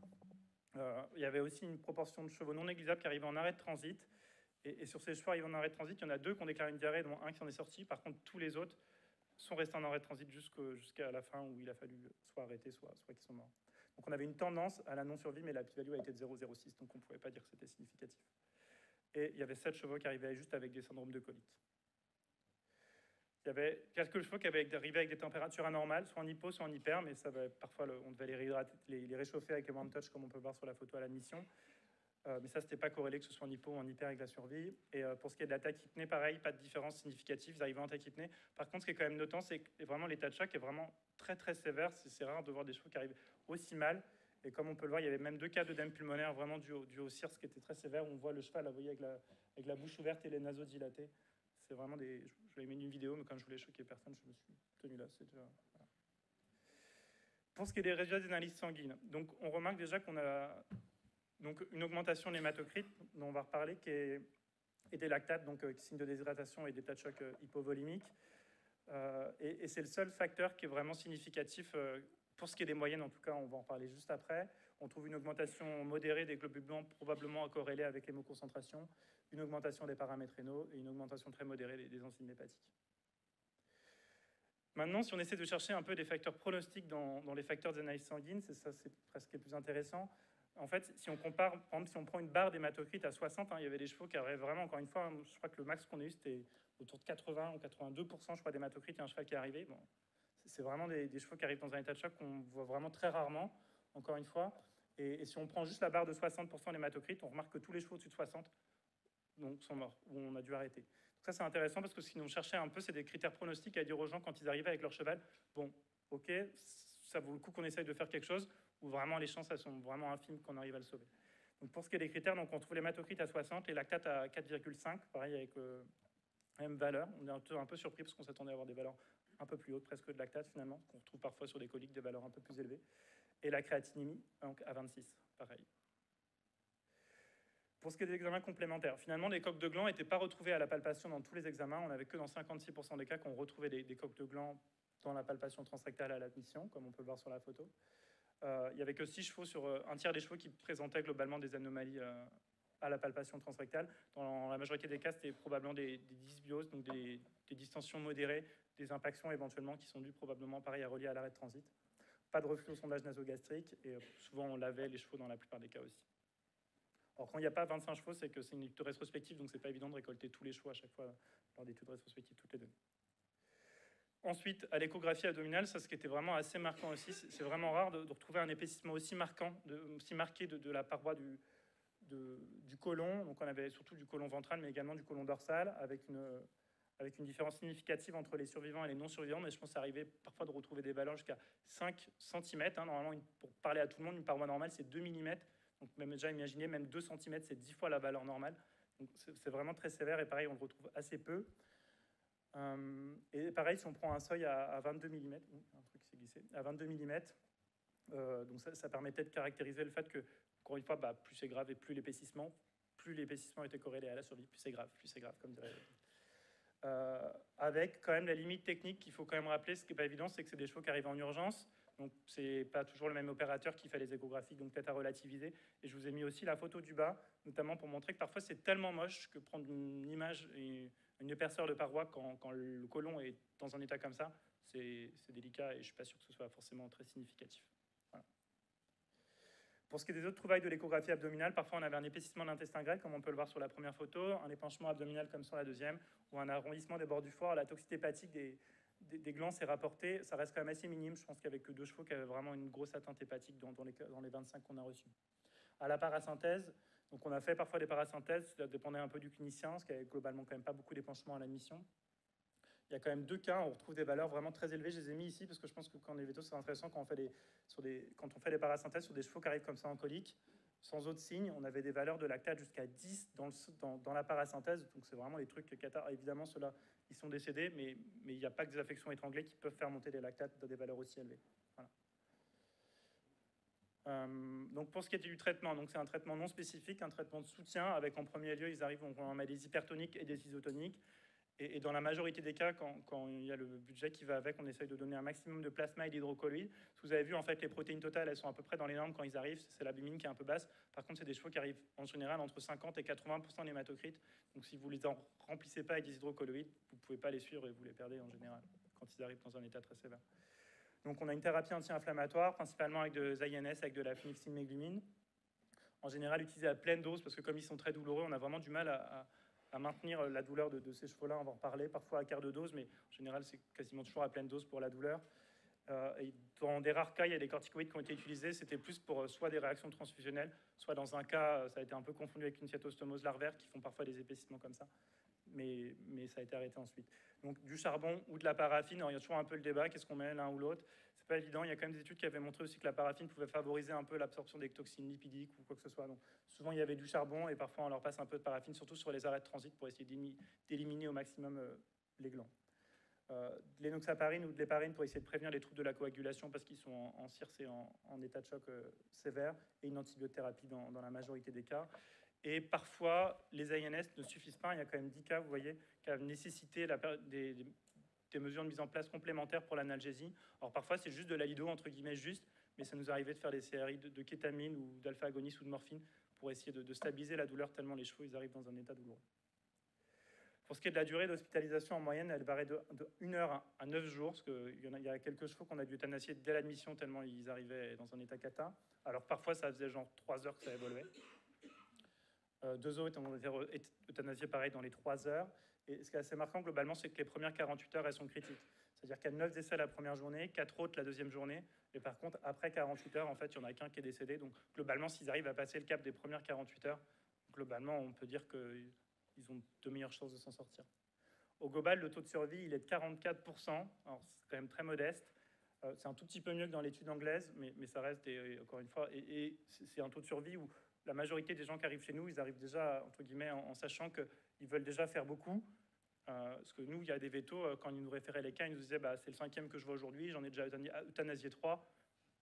Il y avait aussi une proportion de chevaux non négligeable qui arrivaient en arrêt de transit, et sur ces chevaux arrivés en arrêt de transit, il y en a 2 qui ont déclaré une diarrhée, dont un qui en est sorti. Par contre, tous les autres sont restés en arrêt de transit jusqu'à la fin, où il a fallu soit arrêter, soit qu'ils sont morts. Donc on avait une tendance à la non-survie, mais la p-value a été de 0,06, donc on ne pouvait pas dire que c'était significatif. Et il y avait 7 chevaux qui arrivaient juste avec des syndromes de colite. Il y avait quelques chevaux qui arrivaient avec des températures anormales, soit en hypo, soit en hyper, mais parfois on devait les réchauffer avec le One Touch, comme on peut voir sur la photo à l'admission. Mais ça, ce n'était pas corrélé, que ce soit en hypo ou en hyper avec la survie. Et pour ce qui est de la tachypnée, pareil, pas de différence significative, ils arrivaient en tachypnée. Par contre, ce qui est quand même notant, c'est que vraiment l'état de choc est vraiment très très sévère. C'est rare de voir des chevaux qui arrivent aussi mal. Et comme on peut le voir, il y avait même 2 cas d'œdème pulmonaire vraiment dû au CIRS qui était très sévère. On voit le cheval, là, vous voyez, avec la bouche ouverte et les naseaux dilatés. C'est vraiment des... Je vous avais mis une vidéo, mais quand je voulais choquer personne, je me suis tenu là. Voilà. Pour ce qui est des résultats d'analyse sanguine, donc on remarque déjà qu'on a donc une augmentation de l'hématocrit, dont on va reparler, et des lactates, donc signe de déshydratation et d'état de choc hypovolimique. Et c'est le seul facteur qui est vraiment significatif. Pour ce qui est des moyennes, en tout cas, on va en parler juste après. On trouve une augmentation modérée des globules blancs, probablement corrélée avec l'hémoconcentration, une augmentation des paramètres rénaux et une augmentation très modérée des enzymes hépatiques. Maintenant, si on essaie de chercher un peu des facteurs pronostiques dans les facteurs d'analyse sanguine, c'est presque le plus intéressant. En fait, si on compare, par exemple, si on prend une barre d'hématocrit à 60, il y avait des chevaux qui avaient vraiment, encore une fois, je crois que le max qu'on a eu, c'était autour de 80 ou 82%, je crois, d'hématocrit. Il y a un cheval qui est arrivé. Bon, c'est vraiment des chevaux qui arrivent dans un état de choc qu'on voit vraiment très rarement, encore une fois. Et si on prend juste la barre de 60% d'hématocrit, on remarque que tous les chevaux au-dessus de 60 donc, sont morts, ou on a dû arrêter. Donc ça, c'est intéressant parce que ce qu'on cherchait un peu, c'est des critères pronostiques à dire aux gens quand ils arrivaient avec leur cheval. Bon, ok, ça vaut le coup qu'on essaye de faire quelque chose, ou vraiment les chances elles sont vraiment infimes qu'on arrive à le sauver. Donc pour ce qui est des critères, donc on trouve l'hématocrit à 60, les lactates à 4,5, pareil avec la même valeur. On est un peu surpris parce qu'on s'attendait à avoir des valeurs un peu plus hautes, presque de lactate finalement, qu'on retrouve parfois sur des coliques des valeurs un peu plus élevées. Et la créatinémie, donc à 26, pareil. Pour ce qui est des examens complémentaires, finalement, les coques de gland n'étaient pas retrouvées à la palpation dans tous les examens. On n'avait que dans 56% des cas qu'on retrouvait des coques de gland dans la palpation transrectale à l'admission, comme on peut le voir sur la photo. Il n'y avait que 6 chevaux sur un tiers des chevaux qui présentaient globalement des anomalies à la palpation transrectale. Dans la majorité des cas, c'était probablement des dysbioses, donc des distensions modérées, des impactions éventuellement qui sont dues probablement, pareil, à relier à l'arrêt de transit. Pas de reflux au sondage nasogastrique et souvent on lavait les chevaux dans la plupart des cas aussi. Alors quand il n'y a pas 25 chevaux, c'est que c'est une étude rétrospective, donc c'est pas évident de récolter tous les chevaux à chaque fois lors d'études rétrospectives, toutes les données. Ensuite, à l'échographie abdominale, ça, ce qui était vraiment assez marquant aussi, c'est vraiment rare de retrouver un épaississement aussi marqué de la paroi du côlon. Donc on avait surtout du côlon ventral, mais également du côlon dorsal, avec une différence significative entre les survivants et les non-survivants. Mais je pense que ça arrivait parfois de retrouver des valeurs jusqu'à 5 cm. Normalement, pour parler à tout le monde, une paroi normale, c'est 2 mm. Donc même déjà imaginez, même 2 cm, c'est 10 fois la valeur normale. Donc c'est vraiment très sévère et pareil, on le retrouve assez peu. Et pareil, si on prend un seuil à 22 mm, un truc s'est glissé, à 22 mm, donc ça permettait de caractériser le fait que, encore une fois, plus c'est grave et plus l'épaississement était corrélé à la survie, plus c'est grave, comme dirait. Avec quand même la limite technique qu'il faut quand même rappeler, ce qui n'est pas évident, c'est que c'est des chevaux qui arrivent en urgence. Donc, c'est pas toujours le même opérateur qui fait les échographies, donc peut-être à relativiser. Et je vous ai mis aussi la photo du bas, notamment pour montrer que parfois c'est tellement moche que prendre une image et une épaisseur de paroi quand le côlon est dans un état comme ça, c'est délicat et je ne suis pas sûr que ce soit forcément très significatif. Voilà. Pour ce qui est des autres trouvailles de l'échographie abdominale, parfois on avait un épaississement de l'intestin grêle, comme on peut le voir sur la première photo, un épanchement abdominal comme sur la deuxième, ou un arrondissement des bords du foie. La toxicité hépatique des glands s'est rapportée, ça reste quand même assez minime. Je pense qu'il n'y avait que 2 chevaux qui avaient vraiment une grosse atteinte hépatique dans les 25 qu'on a reçus. À la parasynthèse, Donc on a fait parfois des parasynthèses, ça dépendait un peu du clinicien, ce qui avait globalement quand même pas beaucoup d'épanchement à l'admission. Il y a quand même 2 cas, on retrouve des valeurs vraiment très élevées. Je les ai mis ici parce que je pense que quand on est veto, c'est intéressant quand on fait quand on fait des parasynthèses sur des chevaux qui arrivent comme ça en colique, sans autre signe. On avait des valeurs de lactate jusqu'à 10 dans la parasynthèse. Donc c'est vraiment des trucs cata. Évidemment, ceux-là, ils sont décédés, mais il n'y a pas que des affections étranglées qui peuvent faire monter les lactates dans des valeurs aussi élevées. Voilà. Donc pour ce qui est du traitement, donc c'est un traitement non spécifique, un traitement de soutien avec en premier lieu, ils arrivent, on met des hypertoniques et des isotoniques. Et dans la majorité des cas, quand il y a le budget qui va avec, on essaye de donner un maximum de plasma et d'hydrocolloïdes. Vous avez vu, en fait, les protéines totales, elles sont à peu près dans les normes quand ils arrivent. C'est l'albumine qui est un peu basse. Par contre, c'est des chevaux qui arrivent en général entre 50 et 80% d'hématocrites. Donc si vous les en remplissez pas avec des hydrocolloïdes, vous ne pouvez pas les suivre et vous les perdez en général quand ils arrivent dans un état très sévère. Donc on a une thérapie anti-inflammatoire, principalement avec des INS, avec de la phénixylméglumine. En général, utilisée à pleine dose, parce que comme ils sont très douloureux, on a vraiment du mal à maintenir la douleur de ces chevaux-là. On va en reparler, parfois à quart de dose, mais en général, c'est quasiment toujours à pleine dose pour la douleur. Et dans des rares cas, il y a des corticoïdes qui ont été utilisés. C'était plus pour soit des réactions transfusionnelles, soit dans un cas, ça a été un peu confondu avec une cyatostomose larvaire, qui font parfois des épaississements comme ça. Mais ça a été arrêté ensuite. Donc du charbon ou de la paraffine, alors, il y a toujours un peu le débat, qu'est-ce qu'on met l'un ou l'autre? C'est pas évident, il y a quand même des études qui avaient montré aussi que la paraffine pouvait favoriser un peu l'absorption des toxines lipidiques ou quoi que ce soit. Donc souvent il y avait du charbon et parfois on leur passe un peu de paraffine, surtout sur les arrêts de transit pour essayer d'éliminer au maximum les glands. De l'énoxaparine ou de l'héparine pour essayer de prévenir les troubles de la coagulation parce qu'ils sont en CIRS et en état de choc sévère, et une antibiothérapie dans la majorité des cas. Et parfois, les INS ne suffisent pas. Il y a quand même 10 cas, vous voyez, qui ont nécessité des mesures de mise en place complémentaires pour l'analgésie. Alors parfois, c'est juste de l'alido, entre guillemets, juste, mais ça nous arrivait de faire des CRI de kétamine ou d'alpha-agonistes ou de morphine pour essayer de stabiliser la douleur tellement les chevaux ils arrivent dans un état douloureux. Pour ce qui est de la durée d'hospitalisation, en moyenne, elle varie de 1 heure à 9 jours, parce qu'il y a quelques chevaux qu'on a dû euthanasier dès l'admission tellement ils arrivaient dans un état cata. Alors parfois, ça faisait genre 3 heures que ça évoluait. 2 autres ont été euthanasiés pareil dans les 3 heures. Et ce qui est assez marquant globalement, c'est que les premières 48 heures, elles sont critiques. C'est-à-dire qu'il y a 9 décès la première journée, 4 autres la deuxième journée. Et par contre, après 48 heures, en fait, il n'y en a qu'un qui est décédé. Donc globalement, s'ils arrivent à passer le cap des premières 48 heures, globalement, on peut dire qu'ils ont de meilleures chances de s'en sortir. Au global, le taux de survie, il est de 44%. Alors, c'est quand même très modeste. C'est un tout petit peu mieux que dans l'étude anglaise, mais ça reste, encore une fois, et c'est un taux de survie où la majorité des gens qui arrivent chez nous, ils arrivent déjà, entre guillemets, en sachant qu'ils veulent déjà faire beaucoup. Parce que nous, il y a des vétos, quand ils nous référaient les cas, ils nous disaient bah, c'est le 5e que je vois aujourd'hui, j'en ai déjà euthanasié 3,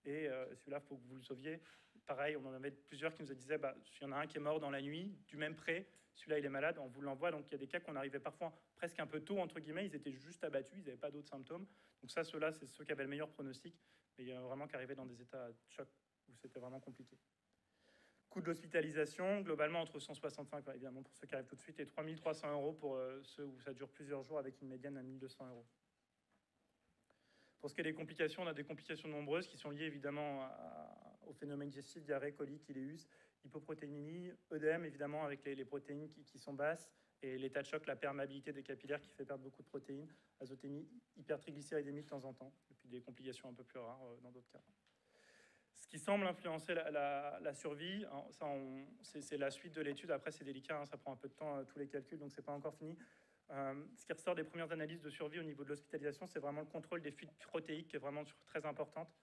et celui-là, il faut que vous le sauviez. Pareil, on en avait plusieurs qui nous disaient bah, il y en a un qui est mort dans la nuit, du même près, celui-là, il est malade, on vous l'envoie. Donc il y a des cas qu'on arrivait parfois presque un peu tôt, entre guillemets, ils étaient juste abattus, ils n'avaient pas d'autres symptômes. Donc ça, ceux-là, c'est ceux qui avaient le meilleur pronostic, mais il y a vraiment qui arrivaient dans des états de choc où c'était vraiment compliqué. Coût de l'hospitalisation, globalement entre 165, évidemment pour ceux qui arrivent tout de suite, et 3 300 € pour ceux où ça dure plusieurs jours avec une médiane à 1 200 €. Pour ce qui est des complications, on a des complications nombreuses qui sont liées évidemment au phénomène digestif, diarrhée, colique, iléus, hypoprotéinémie, œdème évidemment avec les protéines qui sont basses, et l'état de choc, la perméabilité des capillaires qui fait perdre beaucoup de protéines, azotémie, hypertriglycéridémie de temps en temps, et puis des complications un peu plus rares dans d'autres cas. Ce qui semble influencer la survie, c'est la suite de l'étude. Après, c'est délicat, ça prend un peu de temps, tous les calculs, donc c'est pas encore fini. Ce qui ressort des premières analyses de survie au niveau de l'hospitalisation, c'est vraiment le contrôle des fuites protéiques qui est vraiment très importante.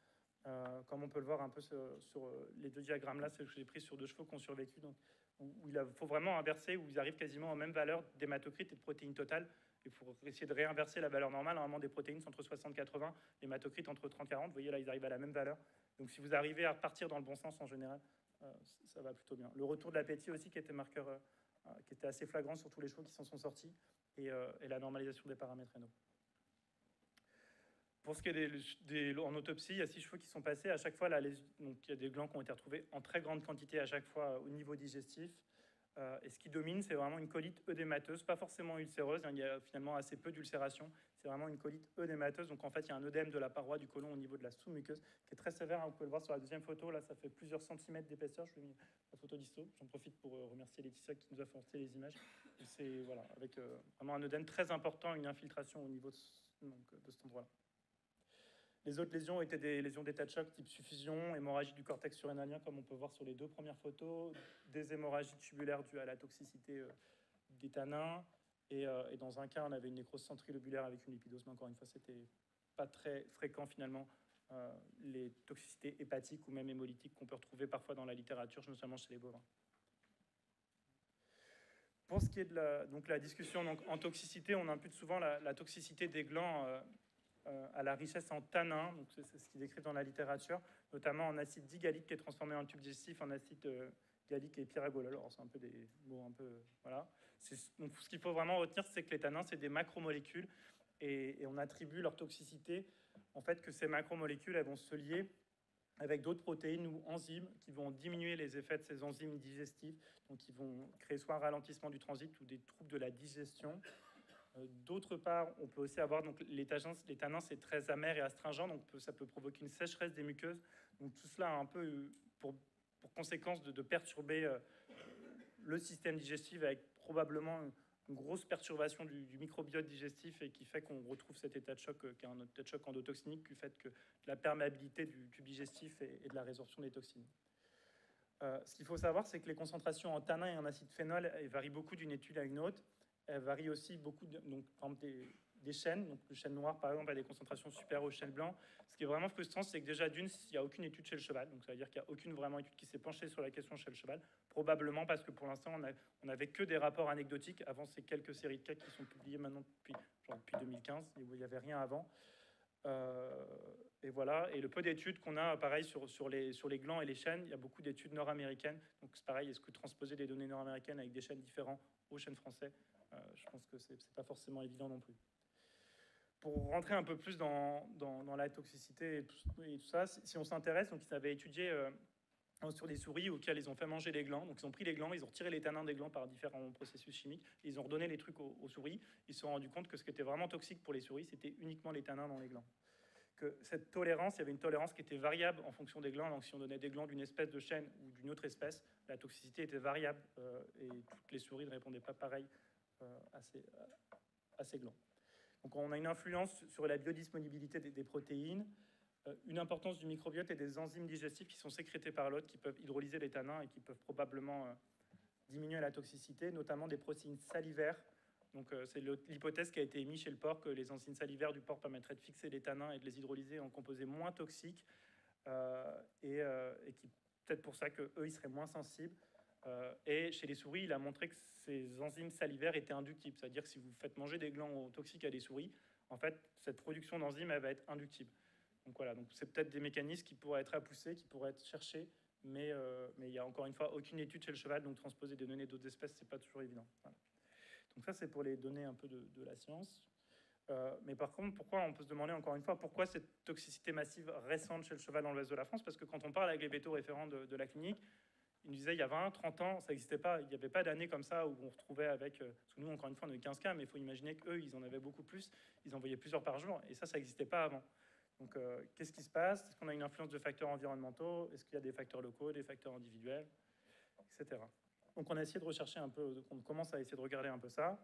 Comme on peut le voir un peu sur les 2 diagrammes là, c'est que j'ai pris sur 2 chevaux qui ont survécu, donc, où il faut vraiment inverser, où ils arrivent quasiment aux mêmes valeurs d'hématocrite et de protéines totales. Et pour essayer de réinverser la valeur normale, normalement des protéines sont entre 60 et 80, l'hématocrite entre 30 et 40. Vous voyez là, ils arrivent à la même valeur. Donc si vous arrivez à repartir dans le bon sens en général, ça va plutôt bien. Le retour de l'appétit aussi qui était marqueur, qui était assez flagrant sur tous les chevaux qui s'en sont sortis, et la normalisation des paramètres rénaux. Pour ce qui est en autopsie, il y a 6 chevaux qui sont passés. À chaque fois, donc, il y a des glands qui ont été retrouvés en très grande quantité à chaque fois au niveau digestif. Et ce qui domine, c'est vraiment une colite œdémateuse, pas forcément ulcéreuse. Il y a finalement assez peu d'ulcération. C'est vraiment une colite œdémateuse. Donc en fait, il y a un œdème de la paroi du côlon au niveau de la sous-muqueuse qui est très sévère. Vous pouvez le voir sur la deuxième photo. Là, ça fait plusieurs centimètres d'épaisseur. Je vous ai mis la photo d'histo. J'en profite pour remercier Laetitia qui nous a fourni les images. C'est voilà, avec vraiment un œdème très important, une infiltration au niveau de cet endroit-là. Les autres lésions étaient des lésions d'état de choc type suffusion, hémorragie du cortex surrénalien, comme on peut voir sur les 2 premières photos, des hémorragies tubulaires dues à la toxicité des tanins, et dans un cas, on avait une nécrose centrilobulaire avec une lipidose, mais encore une fois, c'était pas très fréquent finalement, les toxicités hépatiques ou même hémolytiques qu'on peut retrouver parfois dans la littérature, notamment chez les bovins. Pour ce qui est de la discussion en toxicité, on impute souvent la toxicité des glands à la richesse en tanins, donc c'est ce qu'ils écrivent dans la littérature, notamment en acide digalique qui est transformé en tube digestif en acide gallique et pyragolol. Alors c'est un peu des mots un peu... Voilà. Donc ce qu'il faut vraiment retenir, c'est que les tanins, c'est des macromolécules et on attribue leur toxicité en fait que ces macromolécules, elles vont se lier avec d'autres protéines ou enzymes qui vont diminuer les effets de ces enzymes digestives, donc qui vont créer soit un ralentissement du transit ou des troubles de la digestion. D'autre part, on peut aussi avoir donc les tanins, c'est très amer et astringent, donc ça peut provoquer une sécheresse des muqueuses. Donc tout cela a un peu pour conséquence de perturber le système digestif avec probablement une grosse perturbation du microbiote digestif et qui fait qu'on retrouve cet état de choc qui est un état de choc endotoxinique du fait que de la perméabilité du tube digestif et de la résorption des toxines. Ce qu'il faut savoir, c'est que les concentrations en tanin et en acide phénol varient beaucoup d'une étude à une autre. Elles varient aussi beaucoup, donc, par exemple, des chênes. Donc, le chêne noir, par exemple, a des concentrations supérieures au chêne blanc. Ce qui est vraiment frustrant, c'est que déjà, d'une, il n'y a aucune étude chez le cheval. Donc, ça veut dire qu'il n'y a aucune vraiment étude qui s'est penchée sur la question chez le cheval. Probablement parce que pour l'instant, on n'avait que des rapports anecdotiques avant ces quelques séries de cas qui sont publiées maintenant depuis 2015, et où il n'y avait rien avant. Et voilà. Et le peu d'études qu'on a, pareil, sur les glands et les chênes, il y a beaucoup d'études nord-américaines. Donc, c'est pareil, est-ce que transposer des données nord-américaines avec des chênes différents aux chênes français, je pense que c'est pas forcément évident non plus. Pour rentrer un peu plus dans la toxicité et tout ça, si on s'intéresse, donc ils avaient étudié sur des souris auxquelles ils ont fait manger les glands. Donc ils ont pris les glands, ils ont retiré les tanins des glands par différents processus chimiques, et ils ont redonné les trucs aux souris. Ils se sont rendus compte que ce qui était vraiment toxique pour les souris, c'était uniquement les tanins dans les glands. Que cette tolérance, il y avait une tolérance qui était variable en fonction des glands. Donc si on donnait des glands d'une espèce de chêne ou d'une autre espèce, la toxicité était variable et toutes les souris ne répondaient pas pareil à ces glands. Donc on a une influence sur la biodisponibilité des protéines, une importance du microbiote et des enzymes digestifs qui sont sécrétées par l'hôte, qui peuvent hydrolyser les tanins et qui peuvent probablement diminuer la toxicité, notamment des protéines salivaires. Donc c'est l'hypothèse qui a été émise chez le porc que les enzymes salivaires du porc permettraient de fixer les tanins et de les hydrolyser en composés moins toxiques et qui peut-être pour ça qu'eux, ils seraient moins sensibles. Et chez les souris, il a montré que ces enzymes salivaires étaient inductibles. C'est-à-dire que si vous faites manger des glands toxiques à des souris, en fait, cette production d'enzymes, elle va être inductible. Donc voilà, donc c'est peut-être des mécanismes qui pourraient être à pousser, qui pourraient être cherchés, mais il n'y a encore une fois aucune étude chez le cheval, donc transposer des données d'autres espèces, c'est pas toujours évident. Voilà. Donc ça, c'est pour les données un peu de la science. Mais par contre, pourquoi on peut se demander encore une fois pourquoi cette toxicité massive récente chez le cheval dans l'ouest de la France? Parce que quand on parle avec les vétos référents de la clinique, ils nous disaient il y a 20, 30 ans, ça n'existait pas. Il n'y avait pas d'année comme ça où on retrouvait avec... Parce que nous, encore une fois, on a eu 15 cas, mais il faut imaginer qu'eux, ils en avaient beaucoup plus. Ils envoyaient plusieurs par jour, et ça n'existait pas avant. Donc, qu'est-ce qui se passe? Est-ce qu'on a une influence de facteurs environnementaux? Est-ce qu'il y a des facteurs locaux, des facteurs individuels, etc. Donc, on a essayé de rechercher un peu, on commence à essayer de regarder un peu ça.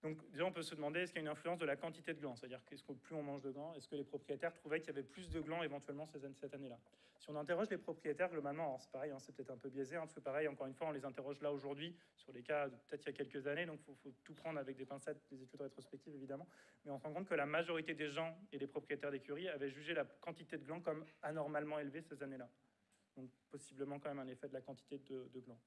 Donc, déjà, on peut se demander, est-ce qu'il y a une influence de la quantité de glands? C'est-à-dire, qu'est-ce que plus on mange de glands, est-ce que les propriétaires trouvaient qu'il y avait plus de glands éventuellement cette année-là? Si on interroge les propriétaires, globalement, c'est pareil, c'est peut-être un peu biaisé, parce que pareil, encore une fois, on les interroge là aujourd'hui, sur les cas peut-être il y a quelques années, donc il faut tout prendre avec des pincettes, des études rétrospectives, évidemment. Mais on se rend compte que la majorité des gens et des propriétaires d'écuries avaient jugé la quantité de glands comme anormalement élevée ces années-là. Donc, possiblement quand même un effet de la quantité de glands.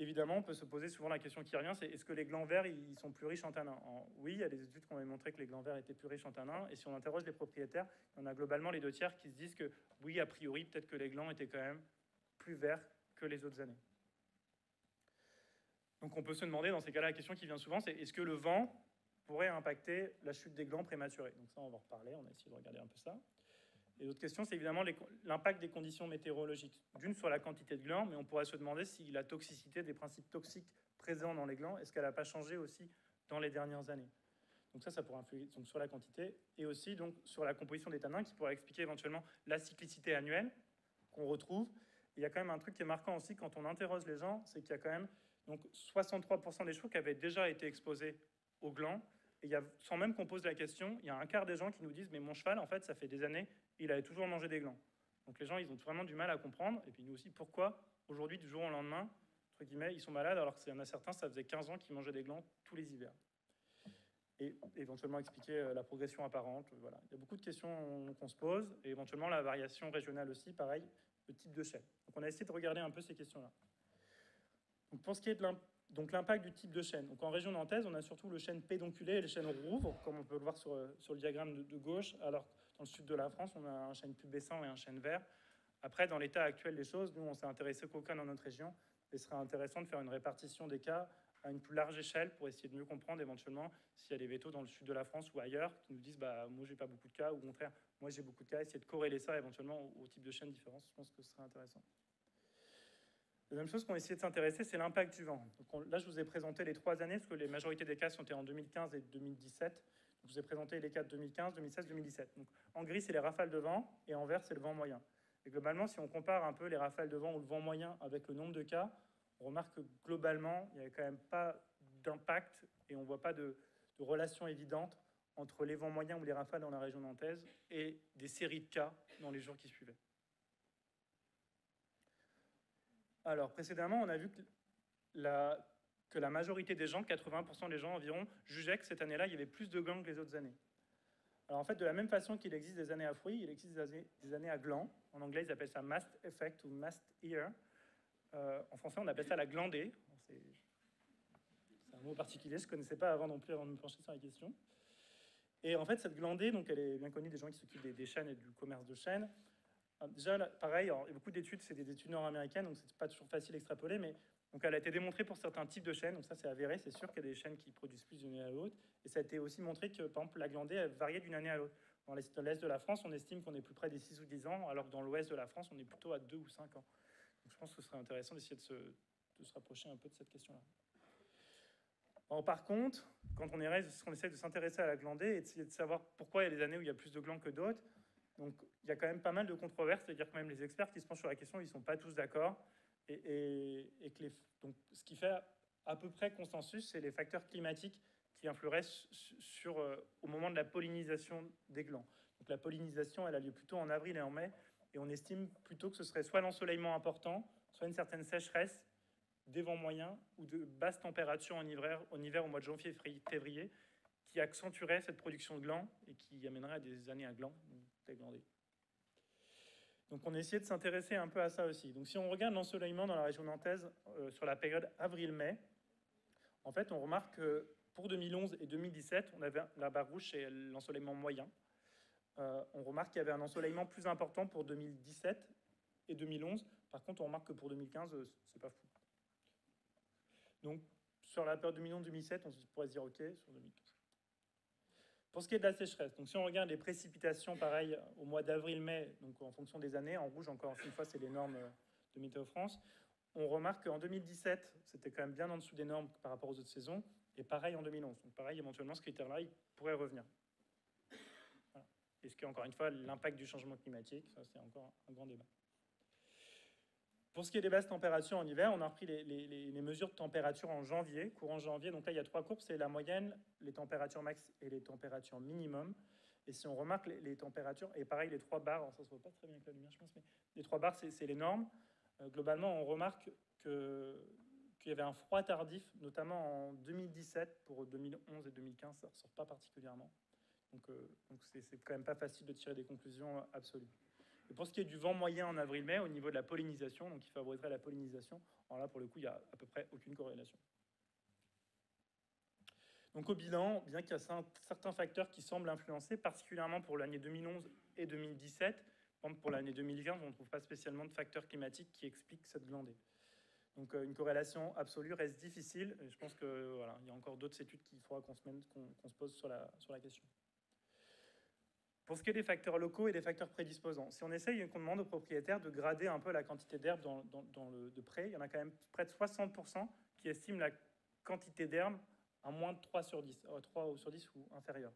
Évidemment, on peut se poser souvent la question qui revient, c'est est-ce que les glands verts, ils sont plus riches en tanins? Oui, il y a des études qui ont montré que les glands verts étaient plus riches en tanins, et si on interroge les propriétaires, on a globalement les 2/3 qui se disent que oui, a priori, peut-être que les glands étaient quand même plus verts que les autres années. Donc on peut se demander, dans ces cas-là, la question qui vient souvent, c'est est-ce que le vent pourrait impacter la chute des glands prématurés? Donc ça, on va en reparler, on a essayé de regarder un peu ça. Et l'autre question, c'est évidemment l'impact des conditions météorologiques. D'une, sur la quantité de glands, mais on pourrait se demander si la toxicité des principes toxiques présents dans les glands, est-ce qu'elle n'a pas changé aussi dans les dernières années? Donc ça pourrait influer donc, sur la quantité, et aussi donc, sur la composition des tanins, qui pourrait expliquer éventuellement la cyclicité annuelle qu'on retrouve. Et il y a quand même un truc qui est marquant aussi quand on interroge les gens, c'est qu'il y a quand même donc, 63% des chevaux qui avaient déjà été exposés aux glands, Et sans même qu'on pose la question, il y a un quart des gens qui nous disent « mais mon cheval, en fait, ça fait des années, il avait toujours mangé des glands ». Donc les gens, ils ont vraiment du mal à comprendre. Et puis nous aussi, pourquoi aujourd'hui, du jour au lendemain, entre guillemets, ils sont malades alors qu'il y en a certains, ça faisait 15 ans qu'ils mangeaient des glands tous les hivers. Et éventuellement expliquer la progression apparente. Voilà. Il y a beaucoup de questions qu'on se pose, et éventuellement la variation régionale aussi, pareil, le type de chêne. Donc on a essayé de regarder un peu ces questions-là. Donc pour ce qui est de l'impact du type de chêne, donc en région nantaise, on a surtout le chêne pédonculé et le chêne rouvre, comme on peut le voir sur le diagramme de gauche, alors dans le sud de la France, on a un chêne pubescent et un chêne vert. Après, dans l'état actuel des choses, nous, on s'est intéressé qu'au cas dans notre région, et ce serait intéressant de faire une répartition des cas à une plus large échelle pour essayer de mieux comprendre éventuellement s'il y a des vétos dans le sud de la France ou ailleurs qui nous disent bah, moi j'ai pas beaucoup de cas, ou au contraire moi j'ai beaucoup de cas, essayer de corréler ça éventuellement au type de chêne différent, je pense que ce serait intéressant. La deuxième chose qu'on a essayé de s'intéresser, c'est l'impact du vent. Donc là je vous ai présenté les 3 années, parce que les majorités des cas sont en 2015 et 2017. Donc, je vous ai présenté les cas de 2015, 2016, 2017. Donc, en gris c'est les rafales de vent et en vert c'est le vent moyen. Et globalement, si on compare un peu les rafales de vent ou le vent moyen avec le nombre de cas, on remarque que globalement, il n'y avait quand même pas d'impact et on ne voit pas de relation évidente entre les vents moyens ou les rafales dans la région nantaise et des séries de cas dans les jours qui suivaient. Alors, précédemment, on a vu que la majorité des gens, 80% des gens environ, jugeaient que cette année-là, il y avait plus de glands que les autres années. Alors en fait, de la même façon qu'il existe des années à fruits, il existe des années à glands. En anglais, ils appellent ça mast effect ou mast ear. En français, on appelle ça la glandée. C'est un mot particulier, je ne connaissais pas avant non plus, avant de me pencher sur la question. Et en fait, cette glandée, donc, elle est bien connue des gens qui s'occupent des chênes et du commerce de chênes. Déjà, là, pareil, alors, il y a beaucoup d'études, c'est des études nord-américaines, donc c'est pas toujours facile d'extrapoler, mais donc, elle a été démontrée pour certains types de chênes, donc ça c'est avéré, c'est sûr qu'il y a des chênes qui produisent plus d'une année à l'autre, et ça a été aussi montré que, par exemple, la glandée elle variait d'une année à l'autre. Dans l'est de la France, on estime qu'on est plus près des 6 ou 10 ans, alors que dans l'ouest de la France, on est plutôt à 2 ou 5 ans. Donc je pense que ce serait intéressant d'essayer de se rapprocher un peu de cette question-là. Alors, par contre, quand on essaie de s'intéresser à la glandée et d'essayer de savoir pourquoi il y a des années où il y a plus de glands que d'autres, donc il y a quand même pas mal de controverses, c'est-à-dire que même les experts qui se penchent sur la question, ils ne sont pas tous d'accord. Donc, ce qui fait à peu près consensus, c'est les facteurs climatiques qui influeraient au moment de la pollinisation des glands. Donc la pollinisation, elle a lieu plutôt en avril et en mai, et on estime plutôt que ce serait soit l'ensoleillement important, soit une certaine sécheresse, des vents moyens ou de basses températures en hiver au mois de janvier-février, qui accentuerait cette production de glands et qui amènerait à des années à glands, des glandés. Donc on a essayé de s'intéresser un peu à ça aussi. Donc si on regarde l'ensoleillement dans la région nantaise sur la période avril-mai, en fait on remarque que pour 2011 et 2017, on avait la barre rouge, c'est l'ensoleillement moyen. On remarque qu'il y avait un ensoleillement plus important pour 2017 et 2011. Par contre, on remarque que pour 2015, c'est pas fou. Donc sur la période 2011-2017, on pourrait se dire OK sur 2015. Pour ce qui est de la sécheresse, donc si on regarde les précipitations, pareil, au mois d'avril-mai, donc en fonction des années, en rouge, encore une fois, c'est les normes de Météo France, on remarque qu'en 2017, c'était quand même bien en dessous des normes par rapport aux autres saisons, et pareil en 2011. Donc pareil, éventuellement, ce critère-là, il pourrait revenir. Voilà. Est-ce qu'encore une fois, l'impact du changement climatique, ça c'est encore un grand débat. Pour ce qui est des basses températures en hiver, on a repris les mesures de température en janvier, courant janvier. Donc là, il y a 3 courbes, c'est la moyenne, les températures max et les températures minimum. Et si on remarque les températures, et pareil, les 3 barres, alors ça ne se voit pas très bien avec la lumière, je pense, mais les 3 barres, c'est les normes. Globalement, on remarque qu'il y avait un froid tardif, notamment en 2017, pour 2011 et 2015, ça ne ressort pas particulièrement. Donc c'est quand même pas facile de tirer des conclusions absolues. Et pour ce qui est du vent moyen en avril-mai, au niveau de la pollinisation, donc qui favoriserait la pollinisation, alors là, pour le coup, il n'y a à peu près aucune corrélation. Donc au bilan, bien qu'il y a certains facteurs qui semblent influencer, particulièrement pour l'année 2011 et 2017, par exemple pour l'année 2015, on ne trouve pas spécialement de facteurs climatiques qui expliquent cette glandée. Donc une corrélation absolue reste difficile, et je pense qu'il y a encore d'autres études qu'il faudra qu'on se pose sur la question. Pour ce qui est des facteurs locaux et des facteurs prédisposants, si on essaye qu'on demande aux propriétaires de grader un peu la quantité d'herbe de près, il y en a quand même près de 60% qui estiment la quantité d'herbe à moins de 3 sur 10 ou inférieur.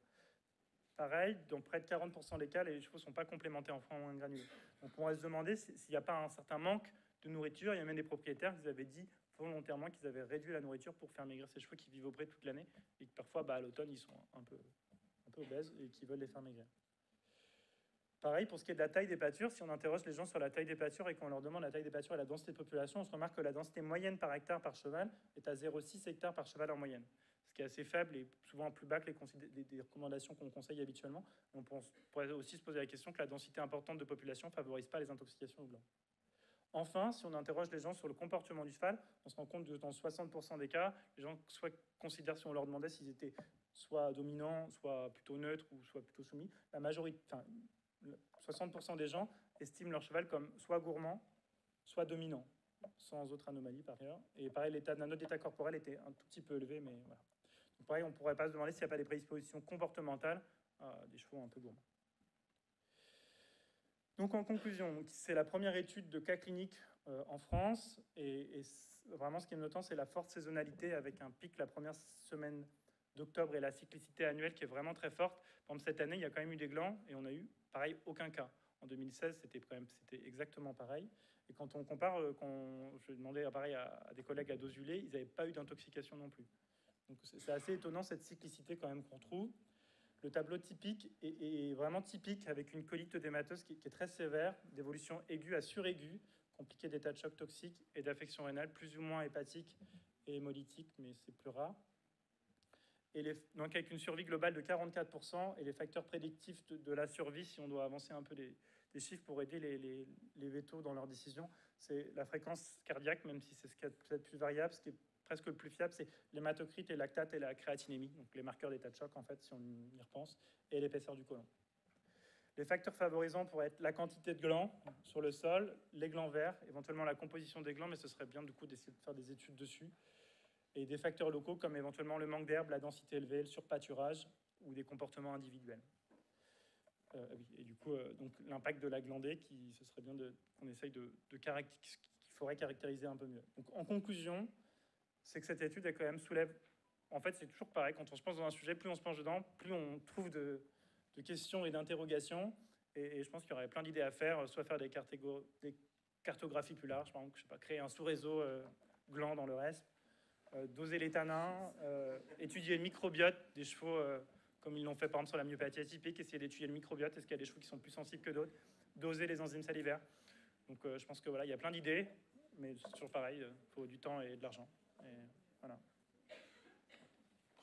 Pareil, dans près de 40% des cas, les chevaux ne sont pas complémentés en foin ou en granulés. Donc on va se demander s'il n'y a pas un certain manque de nourriture. Il y a même des propriétaires qui avaient dit qu'il volontairement qu'ils avaient réduit la nourriture pour faire maigrir ces chevaux qui vivent au pré toute l'année et que parfois, à l'automne, ils sont un peu obèses et qui veulent les faire maigrir. Pareil, pour ce qui est de la taille des pâtures, si on interroge les gens sur la taille des pâtures et qu'on leur demande la taille des pâtures et la densité de population, on se remarque que la densité moyenne par hectare par cheval est à 0,6 hectares par cheval en moyenne, ce qui est assez faible et souvent plus bas que les recommandations qu'on conseille habituellement. On pourrait aussi se poser la question que la densité importante de population ne favorise pas les intoxications au gland. Enfin, si on interroge les gens sur le comportement du cheval, on se rend compte que dans 60% des cas, les gens soit considèrent, si on leur demandait s'ils étaient soit dominants, soit plutôt neutres ou soit plutôt soumis, la majorité, 60% des gens estiment leur cheval comme soit gourmand, soit dominant, sans autre anomalie par ailleurs. Et pareil, notre état corporel était un tout petit peu élevé, mais voilà. Donc pareil, on ne pourrait pas se demander s'il n'y a pas des prédispositions comportementales à des chevaux un peu gourmands. Donc en conclusion, c'est la première étude de cas cliniques en France, et vraiment ce qui est notant, c'est la forte saisonnalité avec un pic la première semaine d'octobre et la cyclicité annuelle qui est vraiment très forte. Par exemple, cette année, il y a quand même eu des glands et on a eu, pareil, aucun cas. En 2016, c'était exactement pareil. Et quand on compare, je demandais pareil à des collègues à Dozulé, ils n'avaient pas eu d'intoxication non plus. Donc c'est assez étonnant cette cyclicité quand même qu'on trouve. Le tableau typique est vraiment typique avec une colite œdémateuse qui est très sévère, d'évolution aiguë à suraiguë, compliquée d'état de choc toxique et d'affection rénale plus ou moins hépatique et hémolytique, mais c'est plus rare. Donc avec une survie globale de 44% et les facteurs prédictifs de la survie, si on doit avancer un peu des chiffres pour aider les vétos dans leurs décisions, c'est la fréquence cardiaque, même si c'est ce qui est peut-être plus variable, ce qui est presque le plus fiable, c'est l'hématocrite, les lactates et la créatinémie, donc les marqueurs d'état de choc en fait, si on y repense, et l'épaisseur du côlon. Les facteurs favorisants pourraient être la quantité de glands sur le sol, les glands verts, éventuellement la composition des glands, mais ce serait bien du coup d'essayer de faire des études dessus. Et des facteurs locaux comme éventuellement le manque d'herbe, la densité élevée, le surpâturage ou des comportements individuels. Et du coup, donc l'impact de la glandée, ce serait bien qu'on essaye qu'il faudrait caractériser un peu mieux. Donc en conclusion, c'est que cette étude, elle quand même soulève, en fait c'est toujours pareil, quand on se penche dans un sujet, plus on se penche dedans, plus on trouve de questions et d'interrogations, et je pense qu'il y aurait plein d'idées à faire, soit faire des cartographies plus larges, par exemple, je sais pas, créer un sous-réseau gland dans le reste, doser les tanins, étudier le microbiote des chevaux, comme ils l'ont fait par exemple sur la myopathie atypique, essayer d'étudier le microbiote, est-ce qu'il y a des chevaux qui sont plus sensibles que d'autres, doser les enzymes salivaires. Donc je pense que voilà, il y a plein d'idées, mais c'est toujours pareil, il faut du temps et de l'argent. Et voilà.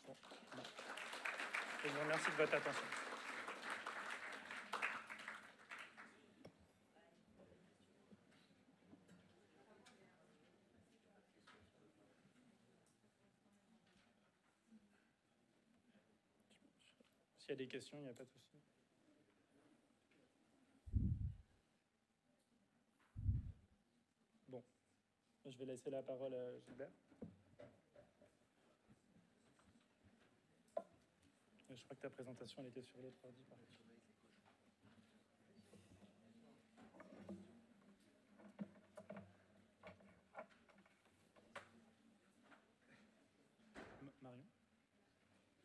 Bon. Je vous remercie de votre attention. S'il y a des questions, il n'y a pas de souci. Bon, je vais laisser la parole à Gilbert. Je crois que ta présentation elle était sur l'autre ordi. Marion,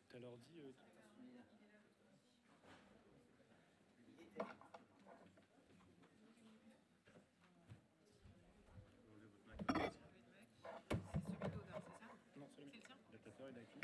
t'as l'ordi Non, c'est le mien. L'adaptateur, il a écrit.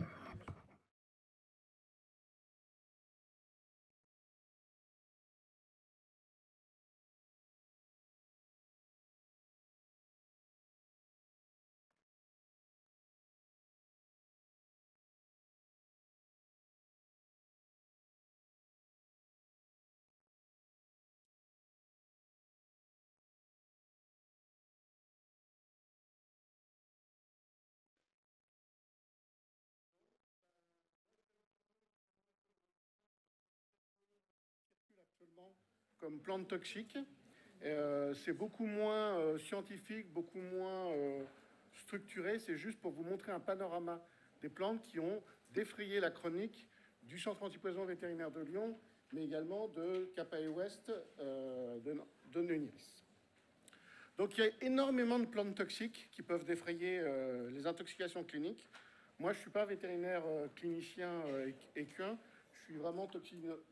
Comme plante toxique. C'est beaucoup moins scientifique, beaucoup moins structuré. C'est juste pour vous montrer un panorama des plantes qui ont défrayé la chronique du Centre antipoison vétérinaire de Lyon, mais également de Capae Ouest de Neuilly. Donc il y a énormément de plantes toxiques qui peuvent défrayer les intoxications cliniques. Moi, je ne suis pas vétérinaire clinicien équin. Je suis vraiment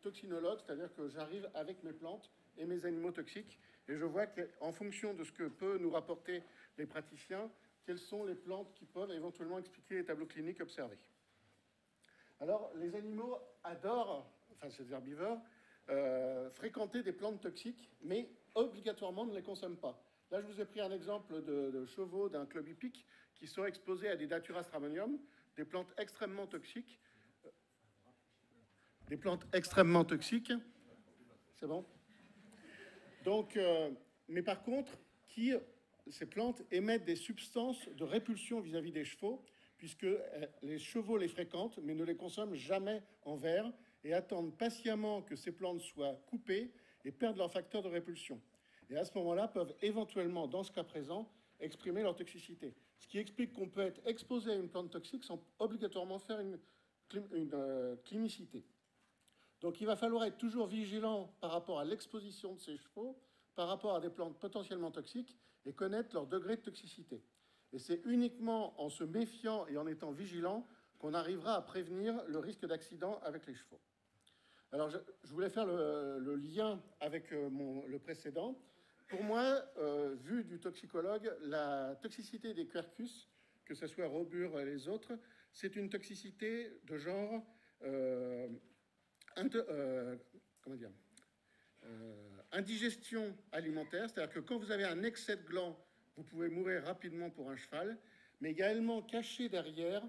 toxinologue, c'est-à-dire que j'arrive avec mes plantes et mes animaux toxiques, et je vois qu'en fonction de ce que peuvent nous rapporter les praticiens, qu'il quelles sont les plantes qui peuvent éventuellement expliquer les tableaux cliniques observés. Alors, les animaux adorent, enfin ces herbivores, fréquenter des plantes toxiques, mais obligatoirement ne les consomment pas. Là, je vous ai pris un exemple de chevaux d'un club hippique qui sont exposés à des Datura stramonium, des plantes extrêmement toxiques. Des plantes extrêmement toxiques. C'est bon? Donc, mais par contre, ces plantes émettent des substances de répulsion vis-à-vis des chevaux, puisque les chevaux les fréquentent, mais ne les consomment jamais en verre, et attendent patiemment que ces plantes soient coupées et perdent leur facteur de répulsion. Et à ce moment-là, peuvent éventuellement, dans ce cas présent, exprimer leur toxicité. Ce qui explique qu'on peut être exposé à une plante toxique sans obligatoirement faire une clinicité. Donc il va falloir être toujours vigilant par rapport à l'exposition de ces chevaux, par rapport à des plantes potentiellement toxiques, et connaître leur degré de toxicité. Et c'est uniquement en se méfiant et en étant vigilant qu'on arrivera à prévenir le risque d'accident avec les chevaux. Alors je voulais faire le lien avec le précédent. Pour moi, vu du toxicologue, la toxicité des quercus, que ce soit Robur et les autres, c'est une toxicité de genre indigestion alimentaire, c'est-à-dire que quand vous avez un excès de gland, vous pouvez mourir rapidement pour un cheval, mais également caché derrière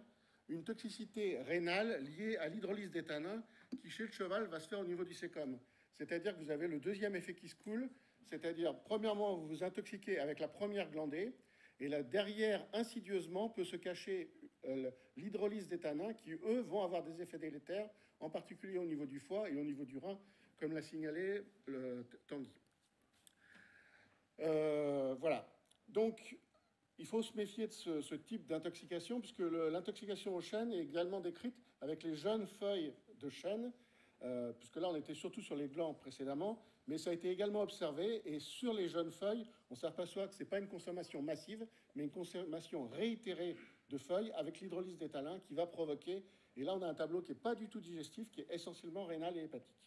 une toxicité rénale liée à l'hydrolyse d'éthanol qui, chez le cheval, va se faire au niveau du sécom. C'est-à-dire que vous avez le deuxième effet qui se coule, c'est-à-dire, premièrement, vous vous intoxiquez avec la première glandée, et là, derrière, insidieusement, peut se cacher l'hydrolyse d'éthanol qui, eux, vont avoir des effets délétères, en particulier au niveau du foie et au niveau du rein, comme l'a signalé Tanguy. Voilà. Donc, il faut se méfier de ce type d'intoxication, puisque l'intoxication au chêne est également décrite avec les jeunes feuilles de chêne, puisque là, on était surtout sur les glands précédemment, mais ça a été également observé, et sur les jeunes feuilles, on s'aperçoit que ce n'est pas une consommation massive, mais une consommation réitérée de feuilles avec l'hydrolyse d'éthanol qui va provoquer, et là, on a un tableau qui n'est pas du tout digestif, qui est essentiellement rénal et hépatique.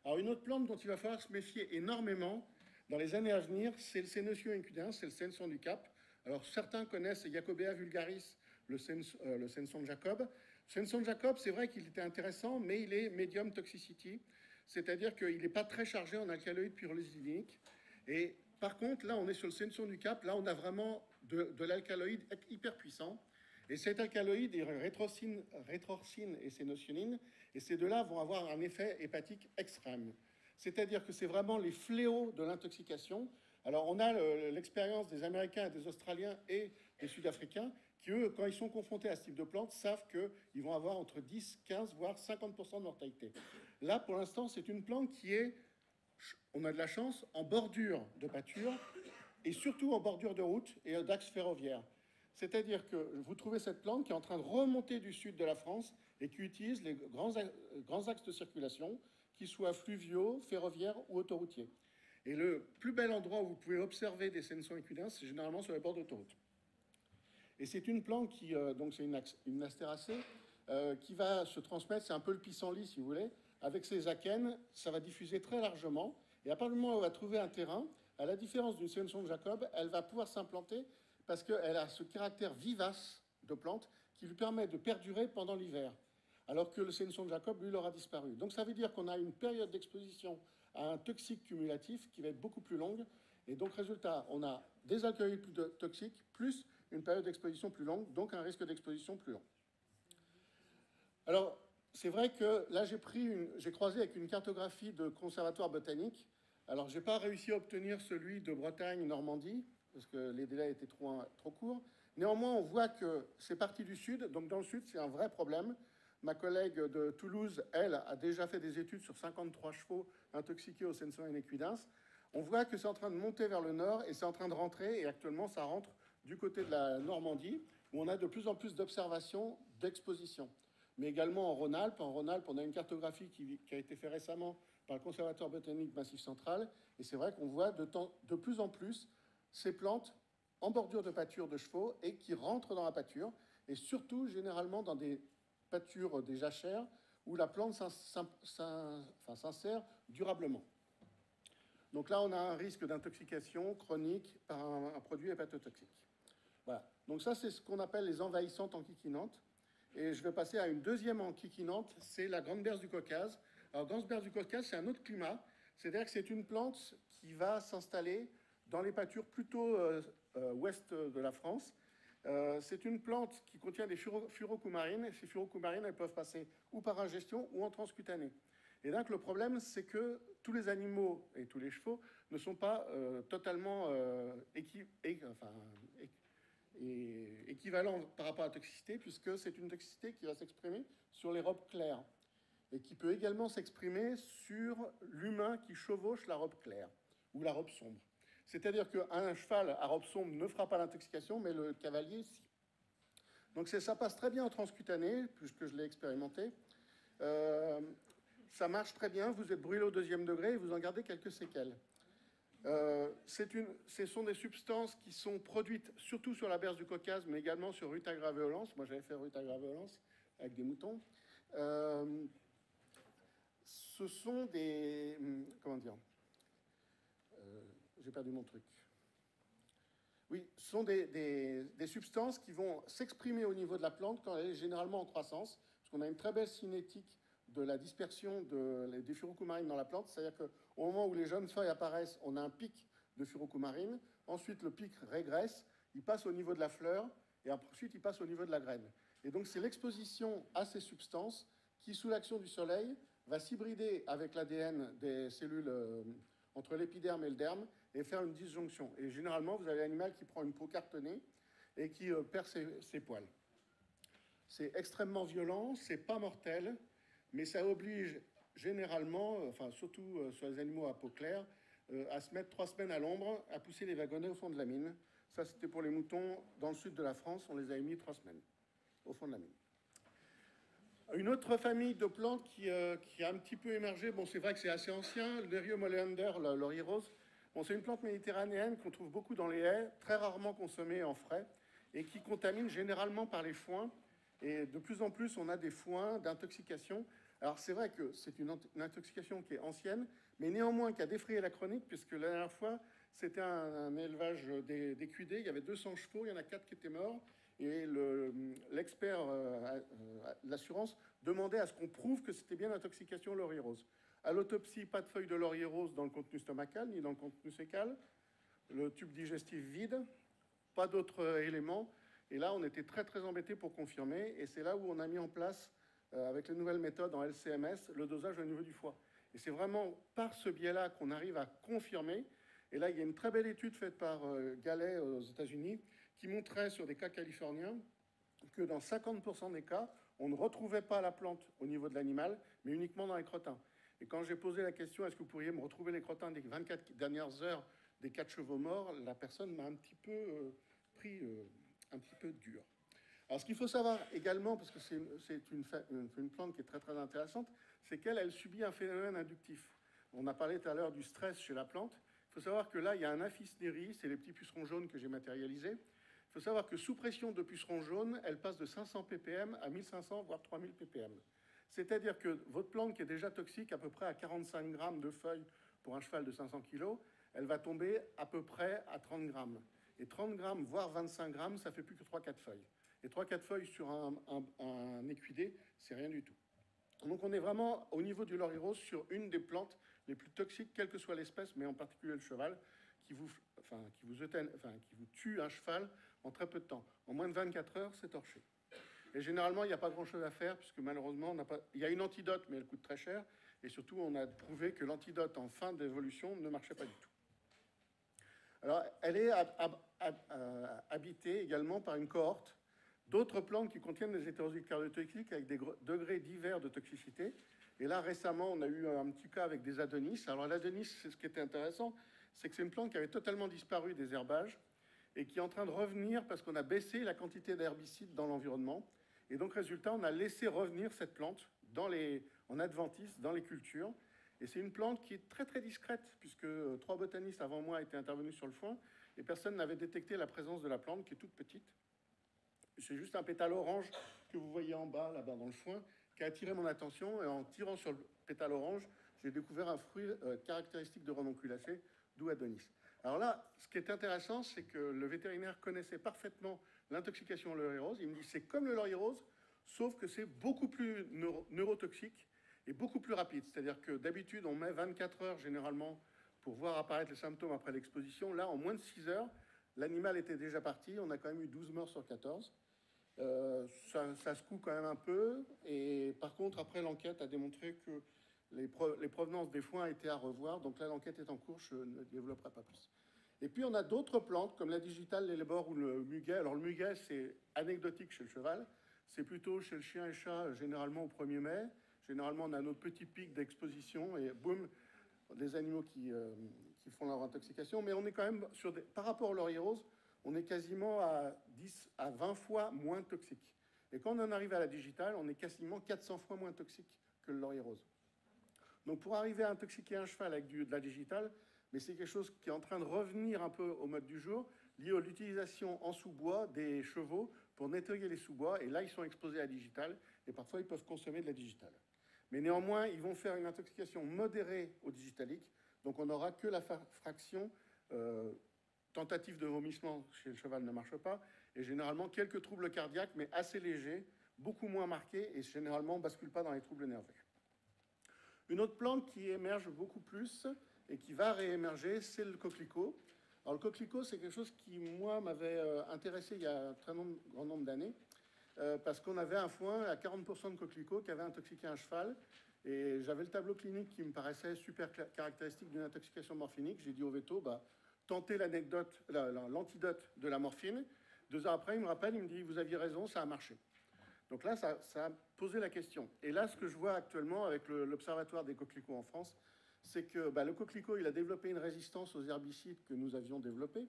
Alors, une autre plante dont il va falloir se méfier énormément dans les années à venir, c'est le Sénocio incudens, c'est le Senson du Cap. Alors, certains connaissent Jacobea vulgaris, le Senson de Jacob. Le Senson de Jacob, c'est vrai qu'il était intéressant, mais il est medium toxicity, c'est-à-dire qu'il n'est pas très chargé en alcaloïdes pyrolysidiniques. Et par contre, là, on est sur le Senson du Cap, là, on a vraiment de l'alcaloïde hyper puissant. Et cet alcaloïde est rétrorcine et sénotionine, et ces deux-là vont avoir un effet hépatique extrême. C'est-à-dire que c'est vraiment les fléaux de l'intoxication. Alors, on a l'expérience des Américains, des Australiens et des Sud-Africains qui, eux, quand ils sont confrontés à ce type de plante, savent qu'ils vont avoir entre 10, 15, voire 50% de mortalité. Là, pour l'instant, c'est une plante qui est, on a de la chance, en bordure de pâture et surtout en bordure de route et d'axes ferroviaires. C'est-à-dire que vous trouvez cette plante qui est en train de remonter du sud de la France et qui utilise les grands axes de circulation, qu'ils soient fluviaux, ferroviaires ou autoroutiers. Et le plus bel endroit où vous pouvez observer des Senson incudens, c'est généralement sur les bords d'autoroute. Et c'est une plante qui, donc c'est une astéracée, qui va se transmettre, c'est un peu le pissenlit si vous voulez, avec ses akènes, ça va diffuser très largement, et à partir du moment où elle va trouver un terrain, à la différence d'une Senson de Jacob, elle va pouvoir s'implanter parce qu'elle a ce caractère vivace de plante qui lui permet de perdurer pendant l'hiver, alors que le Senson de Jacob, lui, aura disparu. Donc ça veut dire qu'on a une période d'exposition à un toxique cumulatif qui va être beaucoup plus longue, et donc résultat, on a des alcaloïdes plus toxiques, plus une période d'exposition plus longue, donc un risque d'exposition plus long. Alors, c'est vrai que là, j'ai croisé avec une cartographie de conservatoire botanique. Alors, je n'ai pas réussi à obtenir celui de Bretagne-Normandie, parce que les délais étaient trop courts. Néanmoins, on voit que c'est parti du sud, donc dans le sud, c'est un vrai problème. Ma collègue de Toulouse, elle, a déjà fait des études sur 53 chevaux intoxiqués au Senson incudens. On voit que c'est en train de monter vers le nord et c'est en train de rentrer, et actuellement, ça rentre du côté de la Normandie, où on a de plus en plus d'observations d'exposition. Mais également en Rhône-Alpes. En Rhône-Alpes, on a une cartographie qui a été faite récemment par le Conservatoire botanique Massif Central, et c'est vrai qu'on voit de plus en plus ces plantes en bordure de pâture de chevaux et qui rentrent dans la pâture, et surtout généralement dans des pâtures, des jachères, où la plante s'insère durablement. Donc là, on a un risque d'intoxication chronique par un produit hépatotoxique. Voilà. Donc ça, c'est ce qu'on appelle les envahissantes enquiquinantes. Et je vais passer à une deuxième enquiquinante, c'est la grande berce du Caucase. Alors, grande berce du Caucase, c'est un autre climat. C'est-à-dire que c'est une plante qui va s'installer dans les pâtures plutôt ouest de la France. C'est une plante qui contient des furocoumarines. Et ces furocoumarines, elles peuvent passer ou par ingestion ou en transcutané. Et donc, le problème, c'est que tous les animaux et tous les chevaux ne sont pas totalement équivalents par rapport à la toxicité, puisque c'est une toxicité qui va s'exprimer sur les robes claires et qui peut également s'exprimer sur l'humain qui chevauche la robe claire ou la robe sombre. C'est-à-dire qu'un cheval à robe sombre ne fera pas l'intoxication, mais le cavalier, si. Donc ça passe très bien en transcutané, puisque je l'ai expérimenté. Ça marche très bien, vous êtes brûlé au 2e degré et vous en gardez quelques séquelles. Ce sont des substances qui sont produites surtout sur la berce du Caucase, mais également sur Ruta graveolens. Moi, j'avais fait Ruta graveolens avec des moutons. Ce sont des... Comment dire j'ai perdu mon truc. Oui, ce sont des substances qui vont s'exprimer au niveau de la plante quand elle est généralement en croissance, parce qu'on a une très belle cinétique de la dispersion des furocoumarines dans la plante, c'est-à-dire qu'au moment où les jeunes feuilles apparaissent, on a un pic de furocoumarines, ensuite le pic régresse, il passe au niveau de la fleur, et ensuite il passe au niveau de la graine. Et donc c'est l'exposition à ces substances qui, sous l'action du soleil, va s'hybrider avec l'ADN des cellules entre l'épiderme et le derme, et faire une disjonction. Et généralement, vous avez l'animal qui prend une peau cartonnée et qui perd ses poils. C'est extrêmement violent, c'est pas mortel, mais ça oblige généralement, enfin surtout sur les animaux à peau claire, à se mettre 3 semaines à l'ombre, à pousser les wagonnets au fond de la mine. Ça, c'était pour les moutons dans le sud de la France, on les avait mis 3 semaines au fond de la mine. Une autre famille de plantes qui a un petit peu émergé, bon, c'est vrai que c'est assez ancien, le Nerio moleander, le laurier rose. Bon, c'est une plante méditerranéenne qu'on trouve beaucoup dans les haies, très rarement consommée en frais, et qui contamine généralement par les foins. Et de plus en plus, on a des foins d'intoxication. Alors, c'est vrai que c'est une intoxication qui est ancienne, mais néanmoins qui a défrayé la chronique, puisque la dernière fois, c'était un élevage d'équidés. Il y avait 200 chevaux, il y en a 4 qui étaient morts. Et l'expert de l'assurance demandait à ce qu'on prouve que c'était bien l'intoxication laurier rose. À l'autopsie, pas de feuilles de laurier rose dans le contenu stomacal ni dans le contenu fécal. Le tube digestif vide, pas d'autres éléments. Et là, on était très, très embêtés pour confirmer. Et c'est là où on a mis en place, avec les nouvelles méthodes en LCMS, le dosage au niveau du foie. Et c'est vraiment par ce biais-là qu'on arrive à confirmer. Et là, il y a une très belle étude faite par Gallet aux États-Unis qui montrait sur des cas californiens que dans 50% des cas, on ne retrouvait pas la plante au niveau de l'animal, mais uniquement dans les crottins. Et quand j'ai posé la question, est-ce que vous pourriez me retrouver les crottins des 24 dernières heures des 4 chevaux morts, la personne m'a un petit peu pris un petit peu dur. Alors, ce qu'il faut savoir également, parce que c'est une plante qui est très, très intéressante, c'est qu'elle subit un phénomène inductif. On a parlé tout à l'heure du stress chez la plante. Il faut savoir que là, il y a un aphis-néri, c'est les petits pucerons jaunes que j'ai matérialisés. Il faut savoir que sous pression de pucerons jaunes, elle passe de 500 ppm à 1500, voire 3000 ppm. C'est-à-dire que votre plante, qui est déjà toxique, à peu près à 45 grammes de feuilles pour un cheval de 500 kg, elle va tomber à peu près à 30 grammes. Et 30 grammes, voire 25 grammes, ça fait plus que 3-4 feuilles. Et 3-4 feuilles sur un équidé, c'est rien du tout. Donc on est vraiment, au niveau du laurier rose, sur une des plantes les plus toxiques, quelle que soit l'espèce, mais en particulier le cheval, qui vous tue un cheval en très peu de temps. En moins de 24 heures, c'est torché. Et généralement, il n'y a pas grand-chose à faire, puisque malheureusement, il y a une antidote, mais elle coûte très cher. Et surtout, on a prouvé que l'antidote en fin d'évolution ne marchait pas du tout. Alors, elle est habitée également par une cohorte d'autres plantes qui contiennent des hétérosides cardiotoxiques avec des degrés divers de toxicité. Et là, récemment, on a eu un petit cas avec des adonis. Alors, l'adonis, c'est ce qui était intéressant, c'est que c'est une plante qui avait totalement disparu des herbages et qui est en train de revenir parce qu'on a baissé la quantité d'herbicides dans l'environnement. Et donc, résultat, on a laissé revenir cette plante en adventice dans les cultures. Et c'est une plante qui est très, très discrète, puisque 3 botanistes avant moi étaient intervenus sur le foin, et personne n'avait détecté la présence de la plante, qui est toute petite. C'est juste un pétale orange que vous voyez en bas, là-bas dans le foin, qui a attiré mon attention. Et en tirant sur le pétale orange, j'ai découvert un fruit caractéristique de renonculacée, d'où Adonis. Alors là, ce qui est intéressant, c'est que le vétérinaire connaissait parfaitement l'intoxication au laurier rose. Il me dit c'est comme le laurier rose, sauf que c'est beaucoup plus neurotoxique et beaucoup plus rapide. C'est-à-dire que d'habitude, on met 24 heures généralement pour voir apparaître les symptômes après l'exposition. Là, en moins de 6 heures, l'animal était déjà parti. On a quand même eu 12 morts sur 14. Ça secoue quand même un peu. Et par contre, après, l'enquête a démontré que les provenances des foins étaient à revoir. Donc là, l'enquête est en cours. Je ne développerai pas plus. Et puis, on a d'autres plantes, comme la digitale, l'élébore ou le muguet. Alors, le muguet, c'est anecdotique chez le cheval. C'est plutôt chez le chien et chat, généralement au 1er mai. Généralement, on a notre petit pic d'exposition et boum, des animaux qui font leur intoxication. Mais on est quand même, par rapport au laurier rose, on est quasiment à 10 à 20 fois moins toxique. Et quand on en arrive à la digitale, on est quasiment 400 fois moins toxique que le laurier rose. Donc pour arriver à intoxiquer un cheval avec de la digitale, mais c'est quelque chose qui est en train de revenir un peu au mode du jour, lié à l'utilisation en sous-bois des chevaux pour nettoyer les sous-bois. Et là, ils sont exposés à la digitale et parfois, ils peuvent consommer de la digitale. Mais néanmoins, ils vont faire une intoxication modérée au digitalique. Donc on n'aura que la fraction tentative de vomissement chez le cheval ne marche pas. Et généralement, quelques troubles cardiaques, mais assez légers, beaucoup moins marqués et généralement, on ne bascule pas dans les troubles nerveux. Une autre plante qui émerge beaucoup plus et qui va réémerger, c'est le coquelicot. Alors le coquelicot, c'est quelque chose qui, moi, m'avait intéressé il y a un très grand nombre d'années, parce qu'on avait un foin à 40% de coquelicot qui avait intoxiqué un cheval, et j'avais le tableau clinique qui me paraissait super caractéristique d'une intoxication morphinique. J'ai dit au véto, tentez l'antidote de la morphine. 2 heures après, il me rappelle, il me dit, vous aviez raison, ça a marché. Donc là, ça a posé la question. Et là, ce que je vois actuellement avec l'Observatoire des coquelicots en France, c'est que le coquelicot, il a développé une résistance aux herbicides que nous avions développés.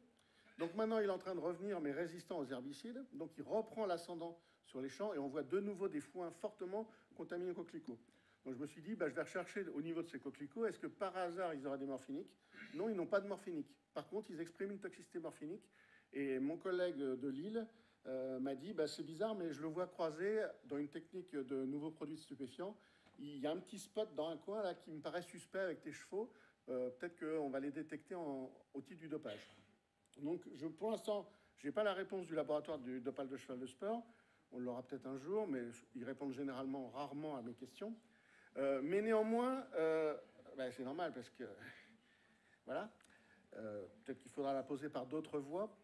Donc maintenant, il est en train de revenir, mais résistant aux herbicides. Donc il reprend l'ascendant sur les champs et on voit de nouveau des foins fortement contaminés au coquelicot. Donc je me suis dit, je vais rechercher au niveau de ces coquelicots, est-ce que par hasard, ils auraient des morphiniques? Non, ils n'ont pas de morphinique. Par contre, ils expriment une toxicité morphinique. Et mon collègue de Lille m'a dit, c'est bizarre, mais je le vois croiser dans une technique de nouveaux produits stupéfiants. Il y a un petit spot dans un coin là qui me paraît suspect avec tes chevaux. Peut-être qu'on va les détecter au titre du dopage. Donc, pour l'instant, je n'ai pas la réponse du laboratoire du dopage de cheval de sport. On l'aura peut-être un jour, mais ils répondent généralement rarement à mes questions. Mais néanmoins, c'est normal parce que, voilà, peut-être qu'il faudra la poser par d'autres voies.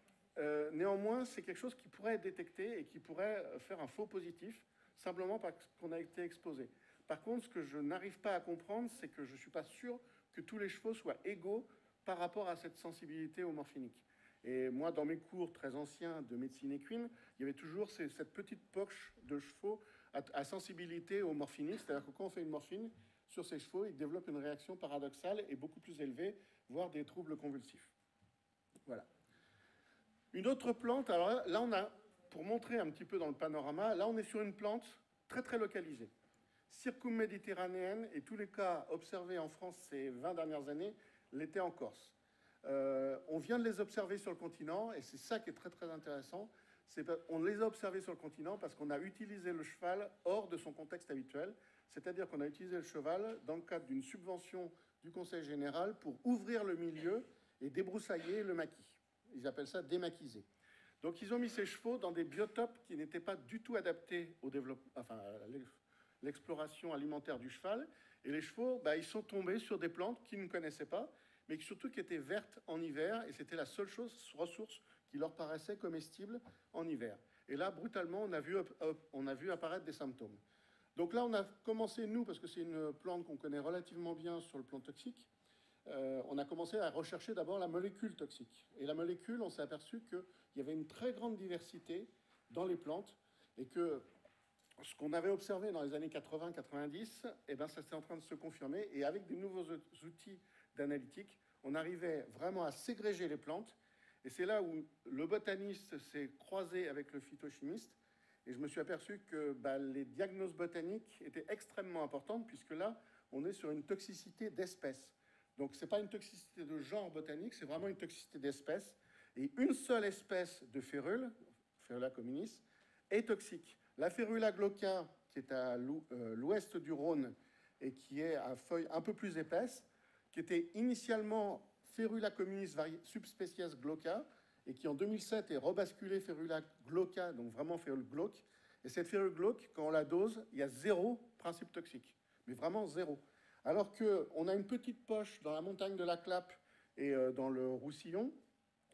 Néanmoins, c'est quelque chose qui pourrait être détecté et qui pourrait faire un faux positif, simplement parce qu'on a été exposé. Par contre, ce que je n'arrive pas à comprendre, c'est que je ne suis pas sûr que tous les chevaux soient égaux par rapport à cette sensibilité au morphinique. Et moi, dans mes cours très anciens de médecine équine, il y avait toujours cette petite poche de chevaux à sensibilité au morphinique. C'est-à-dire que quand on fait une morphine sur ces chevaux, ils développent une réaction paradoxale et beaucoup plus élevée, voire des troubles convulsifs. Voilà. Une autre plante, alors là, on a, pour montrer un petit peu dans le panorama, là, on est sur une plante très, très localisée. Circumméditerranéenne, et tous les cas observés en France ces 20 dernières années l'étaient en Corse. On vient de les observer sur le continent, et c'est ça qui est très très intéressant. On les a observés sur le continent parce qu'on a utilisé le cheval hors de son contexte habituel, c'est-à-dire qu'on a utilisé le cheval dans le cadre d'une subvention du Conseil général pour ouvrir le milieu et débroussailler le maquis. Ils appellent ça démaquiser. Donc ils ont mis ces chevaux dans des biotopes qui n'étaient pas du tout adaptés au développement, enfin, l'exploration alimentaire du cheval. Et les chevaux, ils sont tombés sur des plantes qu'ils ne connaissaient pas, mais surtout qui étaient vertes en hiver, et c'était la seule ressource qui leur paraissait comestible en hiver. Et là, brutalement, on a vu apparaître des symptômes. Donc là, on a commencé, nous, parce que c'est une plante qu'on connaît relativement bien sur le plan toxique, on a commencé à rechercher d'abord la molécule toxique. Et la molécule, on s'est aperçu qu'il y avait une très grande diversité dans les plantes, et que ce qu'on avait observé dans les années 80-90, ça s'est en train de se confirmer. Et avec des nouveaux outils d'analytique, on arrivait vraiment à ségréger les plantes. Et c'est là où le botaniste s'est croisé avec le phytochimiste. Et je me suis aperçu que les diagnoses botaniques étaient extrêmement importantes, puisque là, on est sur une toxicité d'espèce. Donc, ce n'est pas une toxicité de genre botanique, c'est vraiment une toxicité d'espèce. Et une seule espèce de férule, Ferula communis, est toxique. La Ferula glauca, qui est à l'ouest du Rhône et qui est à feuilles un peu plus épaisses, qui était initialement Ferula communis subspecies glauca, et qui en 2007 est rebasculé Ferula glauca, donc vraiment férule glauque. Et cette férule glauque, quand on la dose, il y a 0 principe toxique, mais vraiment 0. Alors qu'on a une petite poche dans la montagne de la Clappe et dans le Roussillon,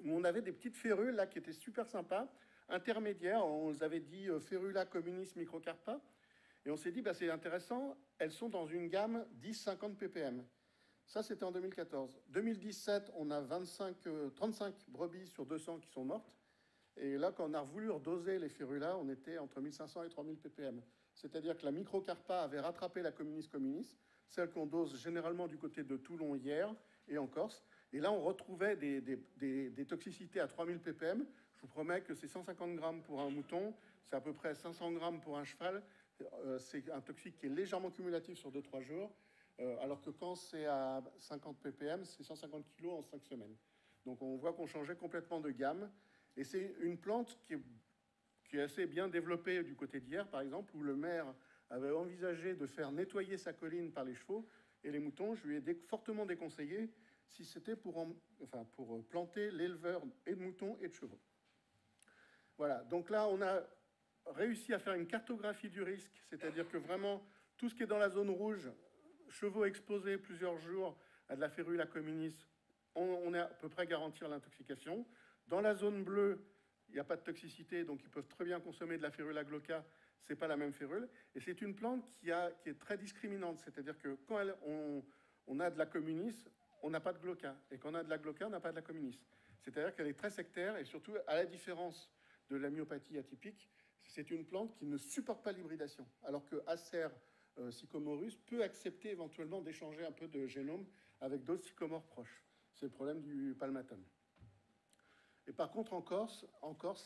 où on avait des petites férules là, qui étaient super sympas, intermédiaires, on les avait dit Ferula communis microcarpa, et on s'est dit, bah, c'est intéressant, elles sont dans une gamme 10-50 ppm. Ça, c'était en 2014. 2017, on a 35 brebis sur 200 qui sont mortes. Et là, quand on a voulu redoser les férulas, on était entre 1500 et 3000 ppm. C'est-à-dire que la microcarpa avait rattrapé la communis communis, celle qu'on dose généralement du côté de Toulon hier et en Corse. Et là, on retrouvait des toxicités à 3000 ppm. Je vous promets que c'est 150 grammes pour un mouton, c'est à peu près 500 grammes pour un cheval. C'est un toxique qui est légèrement cumulatif sur 2-3 jours. Alors que quand c'est à 50 ppm, c'est 150 kg en 5 semaines. Donc on voit qu'on changeait complètement de gamme. Et c'est une plante qui est assez bien développée du côté d'hier, par exemple, où le maire avait envisagé de faire nettoyer sa colline par les chevaux et les moutons. Je lui ai fortement déconseillé si c'était pour planter l'éleveur et de moutons et de chevaux. Voilà, donc là on a réussi à faire une cartographie du risque, c'est-à-dire que vraiment tout ce qui est dans la zone rouge, chevaux exposés plusieurs jours à de la Ferula communis, on est à peu près garantir l'intoxication. Dans la zone bleue, il n'y a pas de toxicité, donc ils peuvent très bien consommer de la Ferula glauca, ce n'est pas la même férule. Et c'est une plante qui est très discriminante, c'est-à-dire que quand on a de la communis, on n'a pas de glauca. Et quand on a de la glauca, on n'a pas de la communis. C'est-à-dire qu'elle est très sectaire, et surtout, à la différence de la myopathie atypique, c'est une plante qui ne supporte pas l'hybridation, alors que Acer Sycomorus peut accepter éventuellement d'échanger un peu de génome avec d'autres sycomores proches. C'est le problème du palmatum. Et par contre, en Corse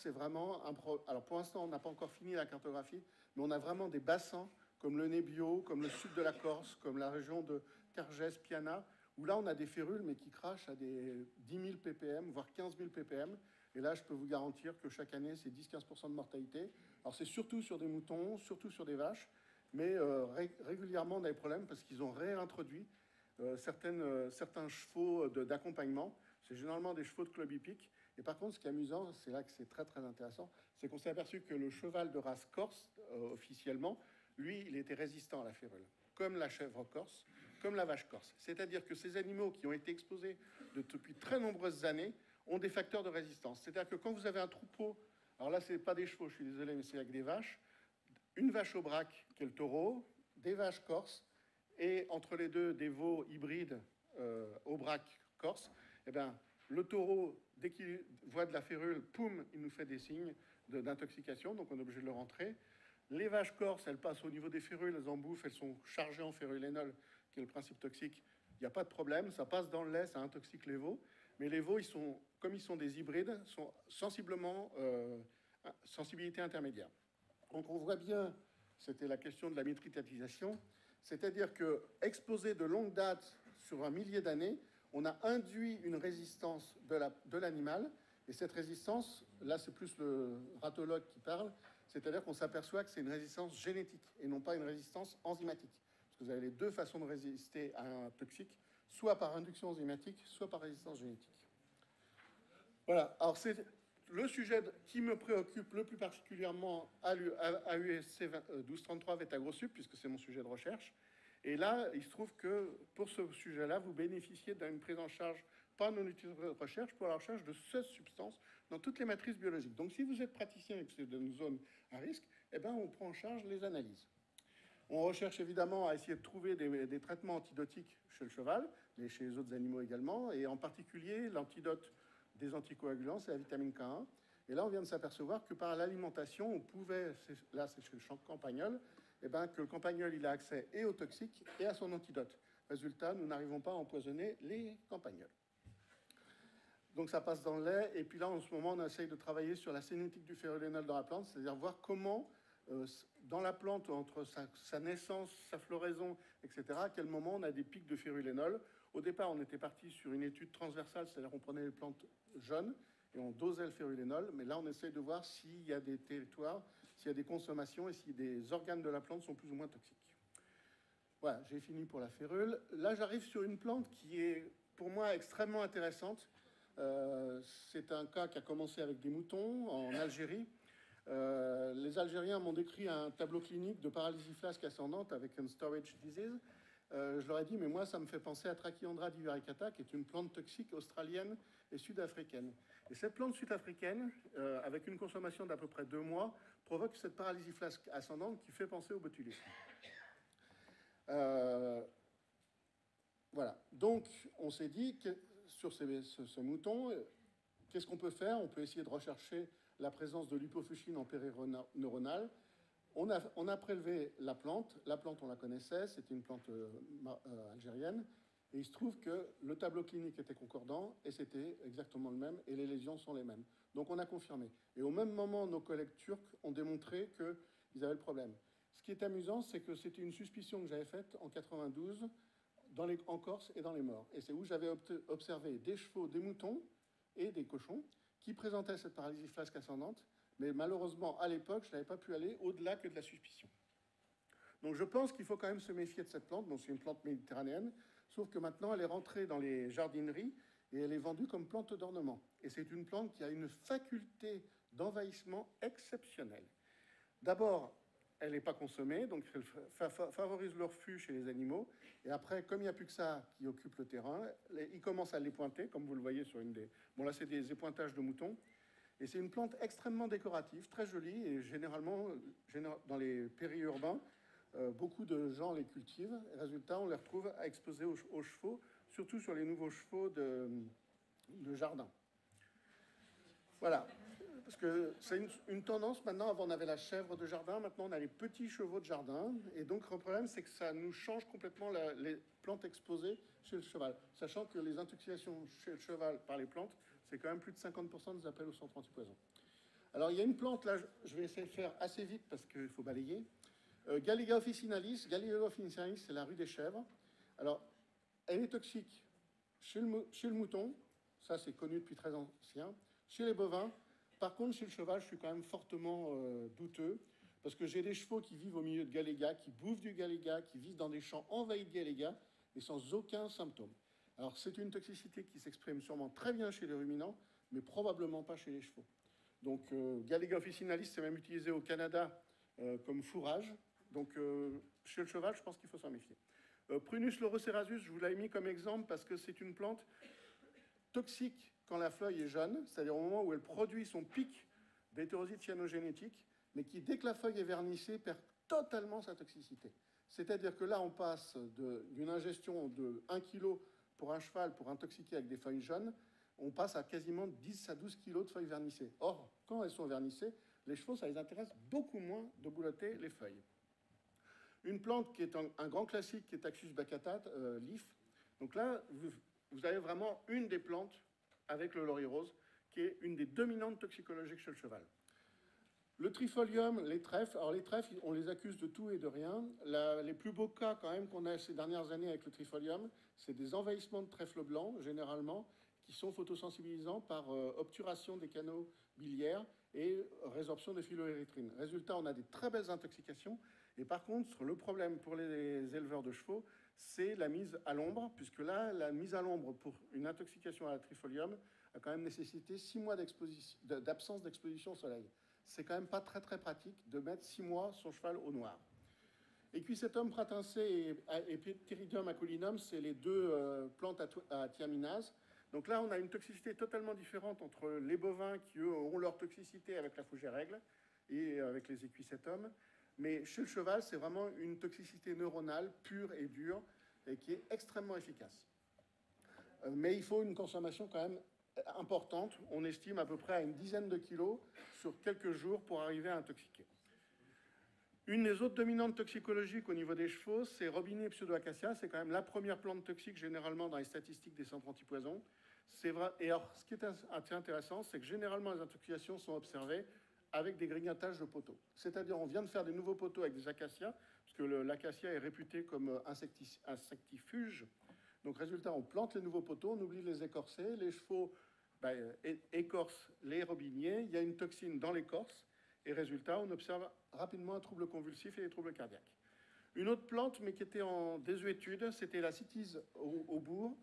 c'est vraiment un problème. Alors pour l'instant, on n'a pas encore fini la cartographie, mais on a vraiment des bassins comme le Nebbio, comme le sud de la Corse, comme la région de Cargès, Piana, où là, on a des férules, mais qui crachent à des 10 000 ppm, voire 15 000 ppm. Et là, je peux vous garantir que chaque année, c'est 10-15% de mortalité. Alors c'est surtout sur des moutons, surtout sur des vaches, mais régulièrement, on a des problèmes parce qu'ils ont réintroduit certains chevaux d'accompagnement. C'est généralement des chevaux de club hippique. Et par contre, ce qui est amusant, c'est là que c'est très très intéressant, c'est qu'on s'est aperçu que le cheval de race corse, officiellement, lui, il était résistant à la férule, comme la chèvre corse, comme la vache corse. C'est-à-dire que ces animaux qui ont été exposés depuis très nombreuses années ont des facteurs de résistance. C'est-à-dire que quand vous avez un troupeau, alors là, ce n'est pas des chevaux, je suis désolé, mais c'est avec des vaches, une vache au braque, qui est le taureau, des vaches corses, et entre les deux, des veaux hybrides au braque corse, eh bien, le taureau, dès qu'il voit de la férule, poum, il nous fait des signes d'intoxication, donc on est obligé de le rentrer. Les vaches corses, elles passent au niveau des férules, elles en bouffent, elles sont chargées en férulénol, qui est le principe toxique. Il n'y a pas de problème, ça passe dans le lait, ça intoxique les veaux. Mais les veaux, comme ils sont des hybrides, sont sensiblement sensibilité intermédiaire. Donc on voit bien, c'était la question de la mitritatisation, c'est-à-dire que exposé de longue date sur un millier d'années, on a induit une résistance de l'animal, et cette résistance, là c'est plus le ratologue qui parle, c'est-à-dire qu'on s'aperçoit que c'est une résistance génétique et non pas une résistance enzymatique. Parce que vous avez les deux façons de résister à un toxique, soit par induction enzymatique, soit par résistance génétique. Voilà, alors c'est le sujet qui me préoccupe le plus particulièrement à l'USC 1233 Vetagrosup, puisque c'est mon sujet de recherche. Et là, il se trouve que pour ce sujet-là, vous bénéficiez d'une prise en charge par nos outils de recherche pour la recherche de 16 substances dans toutes les matrices biologiques. Donc si vous êtes praticien et que c'est une zone à risque, eh ben, on prend en charge les analyses. On recherche évidemment à essayer de trouver des traitements antidotiques chez le cheval, mais chez les autres animaux également, et en particulier l'antidote des anticoagulants, c'est la vitamine K1. Et là, on vient de s'apercevoir que par l'alimentation, on pouvait, là c'est chez le campagnol, eh ben, que le campagnol il a accès et aux toxiques et à son antidote. Résultat, nous n'arrivons pas à empoisonner les campagnols. Donc ça passe dans le lait, et puis là en ce moment on essaye de travailler sur la cinétique du férulénol dans la plante, c'est-à-dire voir comment dans la plante, entre sa naissance, sa floraison, etc., à quel moment on a des pics de férulénol. Au départ on était parti sur une étude transversale, c'est-à-dire qu'on prenait les plantes jeunes et on dosait le férulénol, mais là on essaye de voir s'il y a des territoires, s'il y a des consommations et si des organes de la plante sont plus ou moins toxiques. Voilà, j'ai fini pour la férule. Là, j'arrive sur une plante qui est pour moi, extrêmement intéressante. C'est un cas qui a commencé avec des moutons en Algérie. Les Algériens m'ont décrit un tableau clinique de paralysie flasque ascendante avec un storage disease. Je leur ai dit, mais moi, ça me fait penser à Trachyandra divaricata, qui est une plante toxique australienne et sud-africaine. Et cette plante sud-africaine, avec une consommation d'à peu près 2 mois, provoque cette paralysie flasque ascendante qui fait penser au botulisme. Voilà. Donc, on s'est dit que sur ce mouton, qu'est-ce qu'on peut faire? On peut essayer de rechercher la présence de l'hypofuscine en périneuronale. On a prélevé la plante. La plante, on la connaissait. C'était une plante algérienne. Et il se trouve que le tableau clinique était concordant et c'était exactement le même et les lésions sont les mêmes. Donc, on a confirmé. Et au même moment, nos collègues turcs ont démontré qu'ils avaient le problème. Ce qui est amusant, c'est que c'était une suspicion que j'avais faite en 92 en Corse et dans les morts. Et c'est où j'avais observé des chevaux, des moutons et des cochons qui présentaient cette paralysie flasque ascendante. Mais malheureusement, à l'époque, je n'avais pas pu aller au-delà que de la suspicion. Donc je pense qu'il faut quand même se méfier de cette plante. Donc c'est une plante méditerranéenne, sauf que maintenant, elle est rentrée dans les jardineries et elle est vendue comme plante d'ornement. Et c'est une plante qui a une faculté d'envahissement exceptionnelle. D'abord, elle n'est pas consommée, donc elle favorise le refus chez les animaux. Et après, comme il n'y a plus que ça qui occupe le terrain, ils commencent à les pointer, comme vous le voyez sur une des... Bon, là, c'est des épointages de moutons. Et c'est une plante extrêmement décorative, très jolie, et généralement, dans les périurbains, beaucoup de gens les cultivent. Et résultat, on les retrouve exposés aux chevaux, surtout sur les nouveaux chevaux de jardin. Voilà. Parce que c'est une tendance maintenant. Avant, on avait la chèvre de jardin. Maintenant, on a les petits chevaux de jardin. Et donc, le problème, c'est que ça nous change complètement les plantes exposées chez le cheval. Sachant que les intoxications chez le cheval par les plantes, c'est quand même plus de 50% des appels au centre antipoison. Alors, il y a une plante, là, je vais essayer de faire assez vite parce qu'il faut balayer. Galliga officinalis. Galliga officinalis, c'est la rue des chèvres. Alors, elle est toxique chez le mouton. Ça, c'est connu depuis très ancien. Chez les bovins. Par contre, chez le cheval, je suis quand même fortement douteux, parce que j'ai des chevaux qui vivent au milieu de Galéga, qui bouffent du Galéga, qui vivent dans des champs envahis de Galéga, et sans aucun symptôme. Alors, c'est une toxicité qui s'exprime sûrement très bien chez les ruminants, mais probablement pas chez les chevaux. Donc, Galéga officinalis, c'est même utilisé au Canada comme fourrage. Donc, chez le cheval, je pense qu'il faut s'en méfier. Prunus lorocerasus, je vous l'ai mis comme exemple, parce que c'est une plante toxique quand la feuille est jeune, c'est-à-dire au moment où elle produit son pic d'hétérosite cyanogénétique, mais qui, dès que la feuille est vernissée, perd totalement sa toxicité. C'est-à-dire que là, on passe d'une ingestion de 1 kg pour un cheval pour intoxiquer avec des feuilles jeunes, on passe à quasiment 10 à 12 kg de feuilles vernissées. Or, quand elles sont vernissées, les chevaux, ça les intéresse beaucoup moins de boulotter les feuilles. Une plante qui est un grand classique, qui est Taxus baccata, l'if. Donc là, vous avez vraiment une des plantes avec le laurier rose, qui est une des dominantes toxicologiques chez le cheval. Le trifolium, les trèfles, alors les trèfles, on les accuse de tout et de rien. Les plus beaux cas quand même qu'on a ces dernières années avec le trifolium, c'est des envahissements de trèfles blancs, généralement, qui sont photosensibilisants par obturation des canaux biliaires et résorption de phyloérythrine. Résultat, on a des très belles intoxications. Et par contre, le problème pour les éleveurs de chevaux, c'est la mise à l'ombre, puisque là, la mise à l'ombre pour une intoxication à la trifolium a quand même nécessité 6 mois d'absence d'exposition au soleil. C'est quand même pas très très pratique de mettre 6 mois son cheval au noir. Equisetum pratensé et Pteridium aculinum, c'est les deux plantes à thiaminase. Donc là, on a une toxicité totalement différente entre les bovins qui, eux, auront leur toxicité avec la fougère aigle et avec les Equisetum. Mais chez le cheval, c'est vraiment une toxicité neuronale pure et dure et qui est extrêmement efficace. Mais il faut une consommation quand même importante. On estime à peu près à une dizaine de kilos sur quelques jours pour arriver à intoxiquer. Une des autres dominantes toxicologiques au niveau des chevaux, c'est Robinia pseudoacacia. C'est quand même la première plante toxique généralement dans les statistiques des centres antipoison. C'est vrai. Et alors, ce qui est assez intéressant, c'est que généralement les intoxications sont observées avec des grignotages de poteaux. C'est-à-dire, on vient de faire des nouveaux poteaux avec des acacias, parce que l'acacia est réputé comme insectifuge. Donc, résultat, on plante les nouveaux poteaux, on oublie de les écorcer. Les chevaux écorcent les robiniers. Il y a une toxine dans l'écorce. Et résultat, on observe rapidement un trouble convulsif et des troubles cardiaques. Une autre plante, mais qui était en désuétude, c'était la cytise au bourg.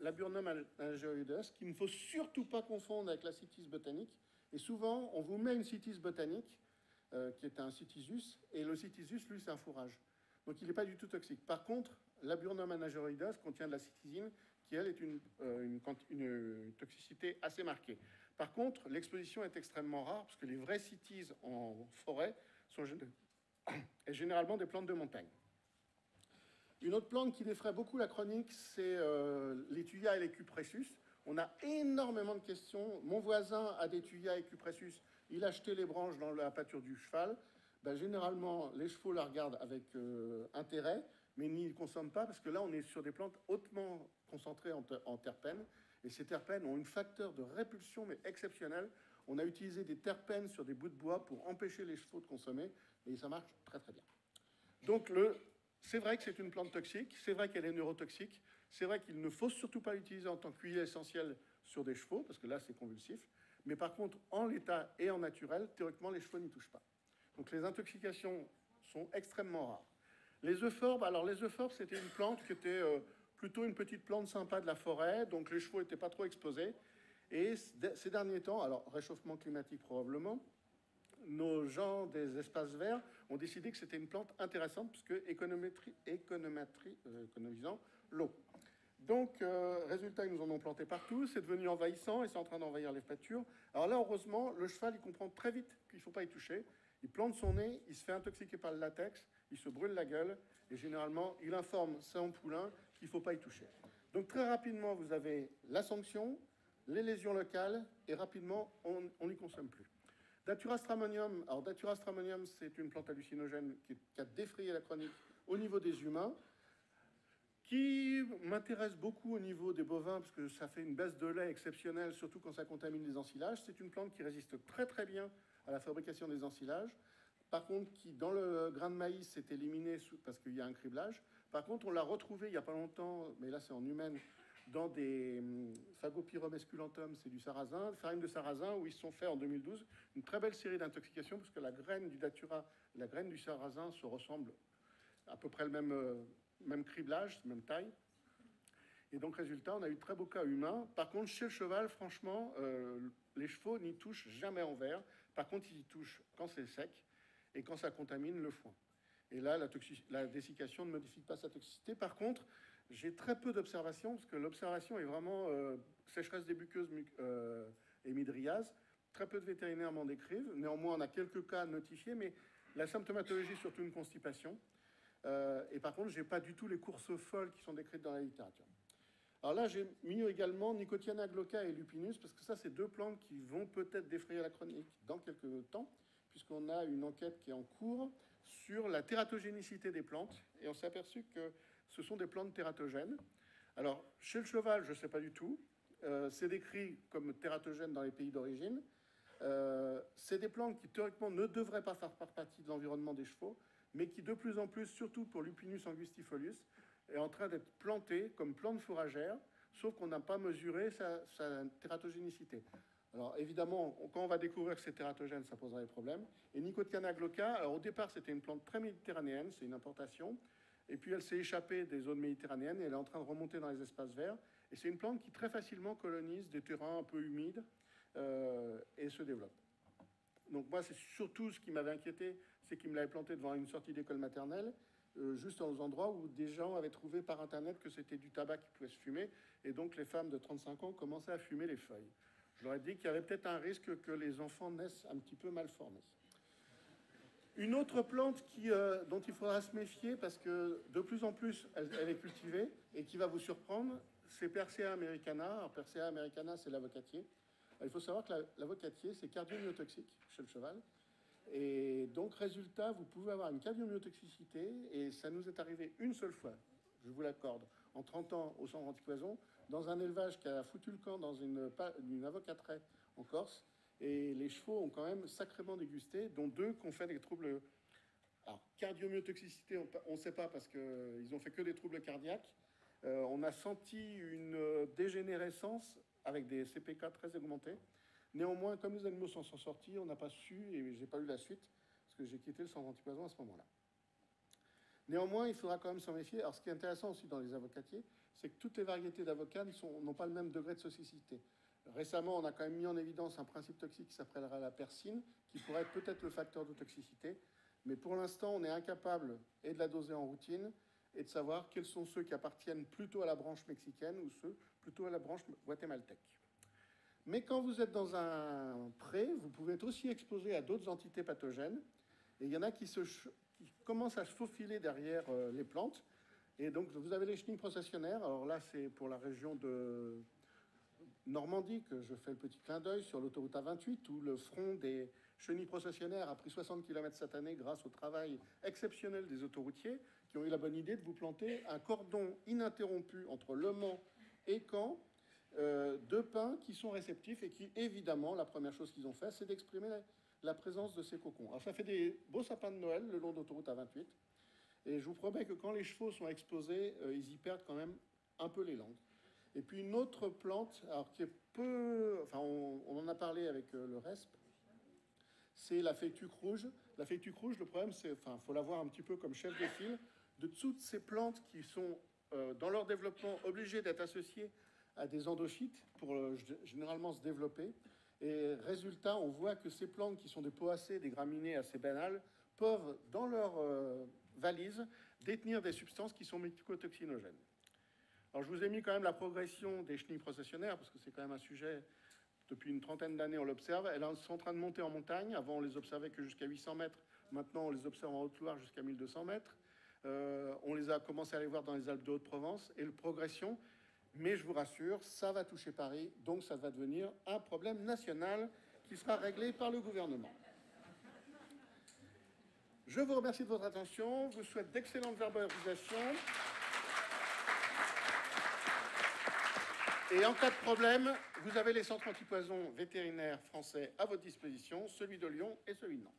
Laburnum anageroides, qu'il ne faut surtout pas confondre avec la Cytis botanique. Et souvent, on vous met une Cytis botanique, qui est un cytisus, et le cytisus, lui, c'est un fourrage. Donc, il n'est pas du tout toxique. Par contre, Laburnum anageroides contient de la cytisine, qui, elle, est une toxicité assez marquée. Par contre, l'exposition est extrêmement rare, parce que les vraies cytises en forêt sont généralement des plantes de montagne. Une autre plante qui défraie beaucoup la chronique, c'est les thuyas et les cupressus. On a énormément de questions. Mon voisin a des thuyas et cupressus. Il a jeté les branches dans la pâture du cheval. Ben, généralement, les chevaux la regardent avec intérêt, mais n'y les consomment pas, parce que là, on est sur des plantes hautement concentrées en terpènes. Et ces terpènes ont un facteur de répulsion, mais exceptionnel. On a utilisé des terpènes sur des bouts de bois pour empêcher les chevaux de consommer, et ça marche très très bien. Donc, c'est vrai que c'est une plante toxique, c'est vrai qu'elle est neurotoxique, c'est vrai qu'il ne faut surtout pas l'utiliser en tant qu'huile essentielle sur des chevaux, parce que là, c'est convulsif. Mais par contre, en l'état et en naturel, théoriquement, les chevaux n'y touchent pas. Donc, les intoxications sont extrêmement rares. Les euphorbes, alors les euphorbes, c'était une plante qui était plutôt une petite plante sympa de la forêt, donc les chevaux n'étaient pas trop exposés. Et ces derniers temps, alors réchauffement climatique probablement, nos gens des espaces verts ont décidé que c'était une plante intéressante puisque économisant l'eau. Donc, résultat, ils nous en ont planté partout, c'est devenu envahissant et c'est en train d'envahir les pâtures. Alors là, heureusement, le cheval, il comprend très vite qu'il ne faut pas y toucher. Il plante son nez, il se fait intoxiquer par le latex, il se brûle la gueule et généralement, il informe son poulain qu'il ne faut pas y toucher. Donc, très rapidement, vous avez la sanction, les lésions locales et rapidement, on n'y consomme plus. Datura stramonium, alors Datura stramonium, c'est une plante hallucinogène qui a défrayé la chronique au niveau des humains, qui m'intéresse beaucoup au niveau des bovins, parce que ça fait une baisse de lait exceptionnelle, surtout quand ça contamine les ensilages. C'est une plante qui résiste très très bien à la fabrication des ensilages. Par contre, qui dans le grain de maïs s'est éliminé parce qu'il y a un criblage. Par contre, on l'a retrouvé il n'y a pas longtemps, mais là c'est en humaine, dans des Phagopyromesculentum, c'est du sarrasin, farine de sarrasin, où ils se sont fait en 2012 une très belle série d'intoxications, parce que la graine du datura et la graine du sarrasin se ressemblent à peu près le même criblage, même taille. Et donc, résultat, on a eu de très beaux cas humains. Par contre, chez le cheval, franchement, les chevaux n'y touchent jamais en verre. Par contre, ils y touchent quand c'est sec et quand ça contamine le foin. Et là, la dessiccation ne modifie pas sa toxicité. Par contre, j'ai très peu d'observations, parce que l'observation est vraiment sécheresse des muqueuses et midriase. Très peu de vétérinaires m'en décrivent. Néanmoins, on a quelques cas notifiés, mais la symptomatologie, surtout une constipation. Et par contre, je n'ai pas du tout les courses folles qui sont décrites dans la littérature. Alors là, j'ai mis également Nicotiana glauca et Lupinus, parce que ça, c'est deux plantes qui vont peut-être défrayer la chronique dans quelques temps, puisqu'on a une enquête qui est en cours sur la tératogénicité des plantes, et on s'est aperçu que ce sont des plantes tératogènes. Alors, chez le cheval, je ne sais pas du tout. C'est décrit comme tératogènes dans les pays d'origine. C'est des plantes qui, théoriquement, ne devraient pas faire partie de l'environnement des chevaux, mais qui, de plus en plus, surtout pour Lupinus angustifolius, est en train d'être plantée comme plante fourragère, sauf qu'on n'a pas mesuré sa tératogénicité. Alors, évidemment, quand on va découvrir que c'est tératogène, ça posera des problèmes. Et Nicotiana glauca, alors au départ, c'était une plante très méditerranéenne, c'est une importation. Et puis, elle s'est échappée des zones méditerranéennes et elle est en train de remonter dans les espaces verts. Et c'est une plante qui, très facilement, colonise des terrains un peu humides et se développe. Donc, moi, c'est surtout ce qui m'avait inquiété, c'est qu'il me l'avait plantée devant une sortie d'école maternelle, juste dans les endroits où des gens avaient trouvé par Internet que c'était du tabac qui pouvait se fumer. Et donc, les femmes de 35 ans commençaient à fumer les feuilles. Je leur ai dit qu'il y avait peut-être un risque que les enfants naissent un petit peu mal formés. Une autre plante dont il faudra se méfier, parce que de plus en plus, elle est cultivée, et qui va vous surprendre, c'est Persea americana. Alors, Persea americana, c'est l'avocatier. Il faut savoir que l'avocatier, c'est cardiomyotoxique chez le cheval. Et donc, résultat, vous pouvez avoir une cardiomyotoxicité, et ça nous est arrivé une seule fois, je vous l'accorde, en 30 ans au centre antipoison, dans un élevage qui a foutu le camp dans une avocateraie en Corse. Et les chevaux ont quand même sacrément dégusté, dont 2 qui ont fait des troubles. Alors, cardiomyotoxicité, on ne sait pas parce qu'ils ont fait que des troubles cardiaques. On a senti une dégénérescence avec des CPK très augmentés. Néanmoins, comme les animaux s'en sont sortis, on n'a pas su, et je n'ai pas eu la suite, parce que j'ai quitté le centre antipoison à ce moment-là. Néanmoins, il faudra quand même s'en méfier. Alors, ce qui est intéressant aussi dans les avocatiers, c'est que toutes les variétés d'avocats n'ont pas le même degré de toxicité. Récemment, on a quand même mis en évidence un principe toxique qui s'appellera la persine, qui pourrait être peut-être le facteur de toxicité. Mais pour l'instant, on est incapable et de la doser en routine et de savoir quels sont ceux qui appartiennent plutôt à la branche mexicaine ou ceux plutôt à la branche guatémaltèque. Mais quand vous êtes dans un pré, vous pouvez être aussi exposé à d'autres entités pathogènes. Et il y en a qui commencent à se faufiler derrière les plantes. Et donc, vous avez les chenilles processionnaires. Alors là, c'est pour la région de Normandie que je fais le petit clin d'œil sur l'autoroute A28, où le front des chenilles processionnaires a pris 60 km cette année grâce au travail exceptionnel des autoroutiers qui ont eu la bonne idée de vous planter un cordon ininterrompu entre Le Mans et Caen de pins qui sont réceptifs et qui, évidemment, la première chose qu'ils ont fait, c'est d'exprimer la présence de ces cocons. Alors, ça fait des beaux sapins de Noël le long d'autoroute A28. Et je vous promets que quand les chevaux sont exposés, ils y perdent quand même un peu les langues. Et puis une autre plante, alors qui est peu... Enfin, on en a parlé avec le RESP, c'est la feuilletue rouge. La feuilletue rouge, le problème, c'est... Enfin, il faut la voir un petit peu comme chef de file de toutes ces plantes qui sont, dans leur développement, obligées d'être associées à des endophytes pour généralement se développer. Et résultat, on voit que ces plantes qui sont des poacées, des graminées assez banales, peuvent, dans leur valise, détenir des substances qui sont mycotoxinogènes. Alors, je vous ai mis quand même la progression des chenilles processionnaires, parce que c'est quand même un sujet, depuis une trentaine d'années, on l'observe. Elles sont en train de monter en montagne. Avant, on les observait que jusqu'à 800 mètres. Maintenant, on les observe en Haute-Loire jusqu'à 1200 mètres. On les a commencé à les voir dans les Alpes de Haute-Provence. Et le progression, mais je vous rassure, ça va toucher Paris, donc ça va devenir un problème national qui sera réglé par le gouvernement. Je vous remercie de votre attention, vous souhaite d'excellentes verbalisations. Et en cas de problème, vous avez les centres antipoison vétérinaires français à votre disposition, celui de Lyon et celui de Nantes.